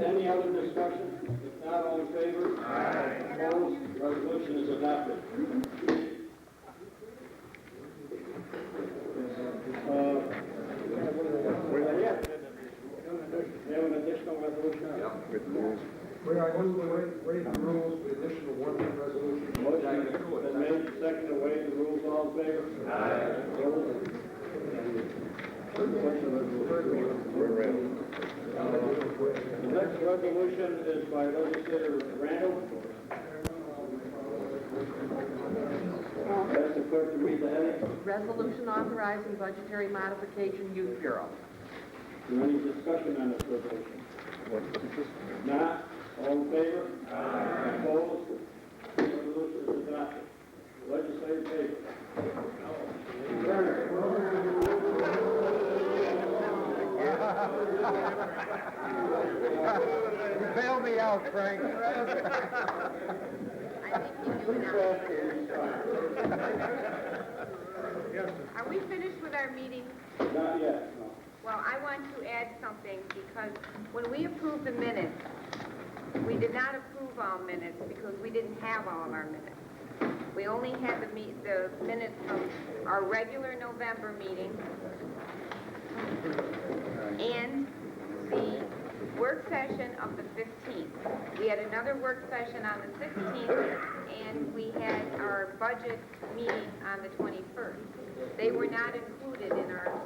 Any other discussion? If not, all in favor? Opposed? Resolution is adopted. We have an additional resolution? Where I move to waive the rules, the additional one resolution. Motion been made, second to waive the rules, all in favor? Opposed? The next resolution is by legislator Randall. Ask the clerk to read the heading. Resolution authorizing budgetary modification, Youth Bureau. Is there any discussion on this resolution? If not, all in favor? Opposed? Resolution is adopted. Legislative Tabor. You bailed me out, Frank. Are we finished with our meeting? Not yet, no. Well, I want to add something, because when we approved the minutes, we did not approve all minutes because we didn't have all of our minutes. We only had the minutes from our regular November meeting and the work session of the 15th. We had another work session on the 16th, and we had our budget meeting on the 21st. They were not included in our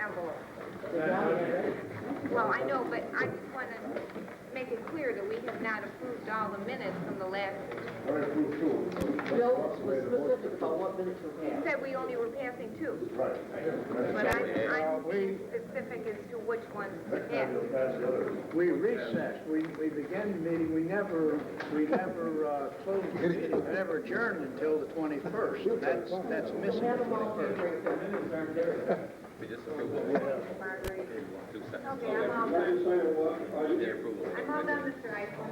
envelope. Well, I know, but I just want to make it clear that we have not approved all the minutes from the last. Bill was specific about what minutes were He passed. said we only were passing 2. Right. But I'm being specific as to which ones to pass. We recessed, we began the meeting, we never closed the meeting, we never adjourned until the 21st. That's missing the 21st. We just approved it. 2 seconds. Okay, I'm all done. Their approval. I'm all done, Mr. Eichel.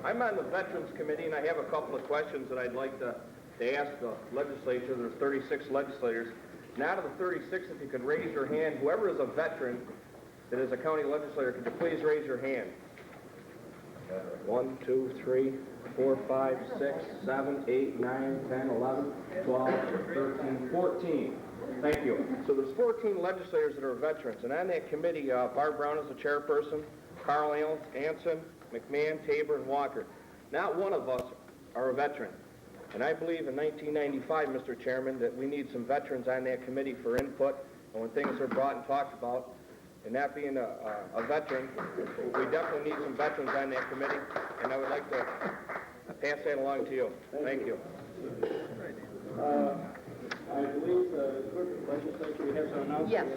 I'm on the Veterans Committee, and I have a couple of questions that I'd like to ask the legislature. There's 36 legislators. And out of the 36, if you could raise your hand, whoever is a veteran that is a county legislator, could you please raise your hand? 1, 2, 3, 4, 5, 6, 7, 8, 9, 10, 11, 12, 13, 14. Thank you. So there's 14 legislators that are veterans, and on that committee, Barb Brown is the chairperson, Carl Anson, McMahon, Tabor, and Walker. Not one of us are a veteran. And I believe in 1995, Mr. Chairman, that we need some veterans on that committee for input, and when things are brought and talked about, and not being a veteran, we definitely need some veterans on that committee, and I would like to pass that along to you. Thank you. I believe the clerk of the legislature has an announcement. Yes.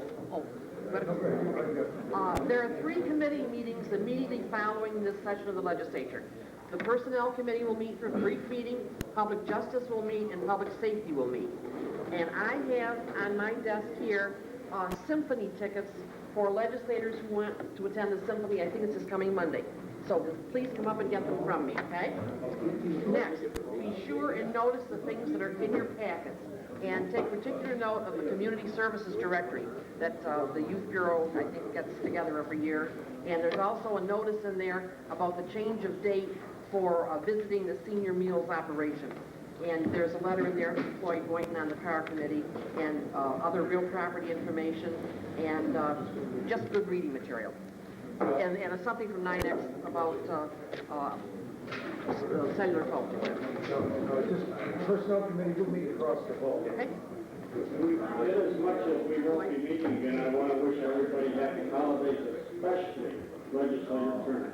There are 3 committee meetings immediately following this session of the legislature. The Personnel Committee will meet for a brief meeting, Public Justice will meet, and Public Safety will meet. And I have on my desk here symphony tickets for legislators who want to attend the symphony. I think it's this coming Monday. So please come up and get them from me, okay? Next, be sure and notice the things that are in your packets. And take particular note of the Community Services Directory that the Youth Bureau, I think, gets together every year. And there's also a notice in there about the change of date for visiting the senior meals operation. And there's a letter in there from Floyd Boynton on the Power Committee and other real property information and just good reading material. And something from 9X about cellular phone. Just personnel committee will meet across the hall. Okay. As much as we won't be meeting again, I want to wish everybody happy holidays, especially legislative term.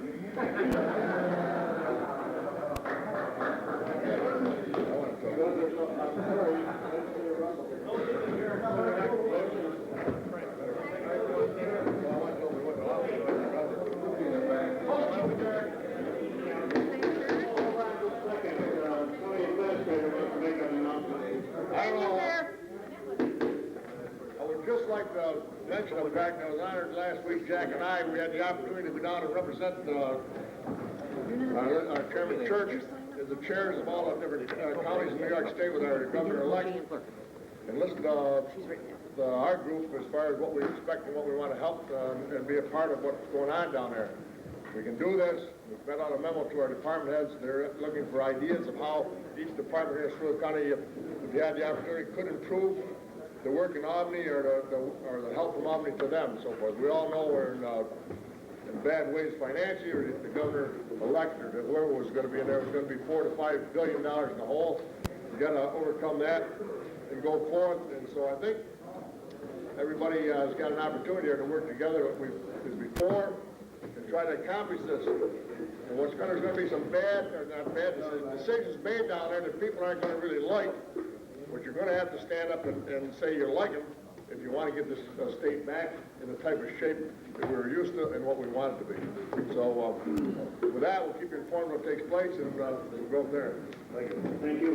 Just like the mention of the fact that I was honored last week, Jack and I, we had the opportunity to be down and represent our Chairman Church as the chairs of all the different counties in New York State with our governor-elect. And listen to our group as far as what we expect and what we want to help and be a part of what's going on down there. We can do this. We've sent out a memo to our department heads. They're looking for ideas of how each department here in Oswego County, if you had the opportunity, could improve the work in Albany or the help from Albany to them and so forth. We all know we're in bad ways financially, or the governor-elect or whoever was going to be in there was going to be $4 to $5 billion in the hole. You got to overcome that and go forth. And so I think everybody has got an opportunity here to work together as before and try to accomplish this. And there's going to be some decisions made down there that people aren't going to really like. But you're going to have to stand up and say you like them if you want to get this state back in the type of shape that we were used to and what we want it to be. So with that, we'll keep you informed of what takes place, and we'll go from there. Thank you. Thank you.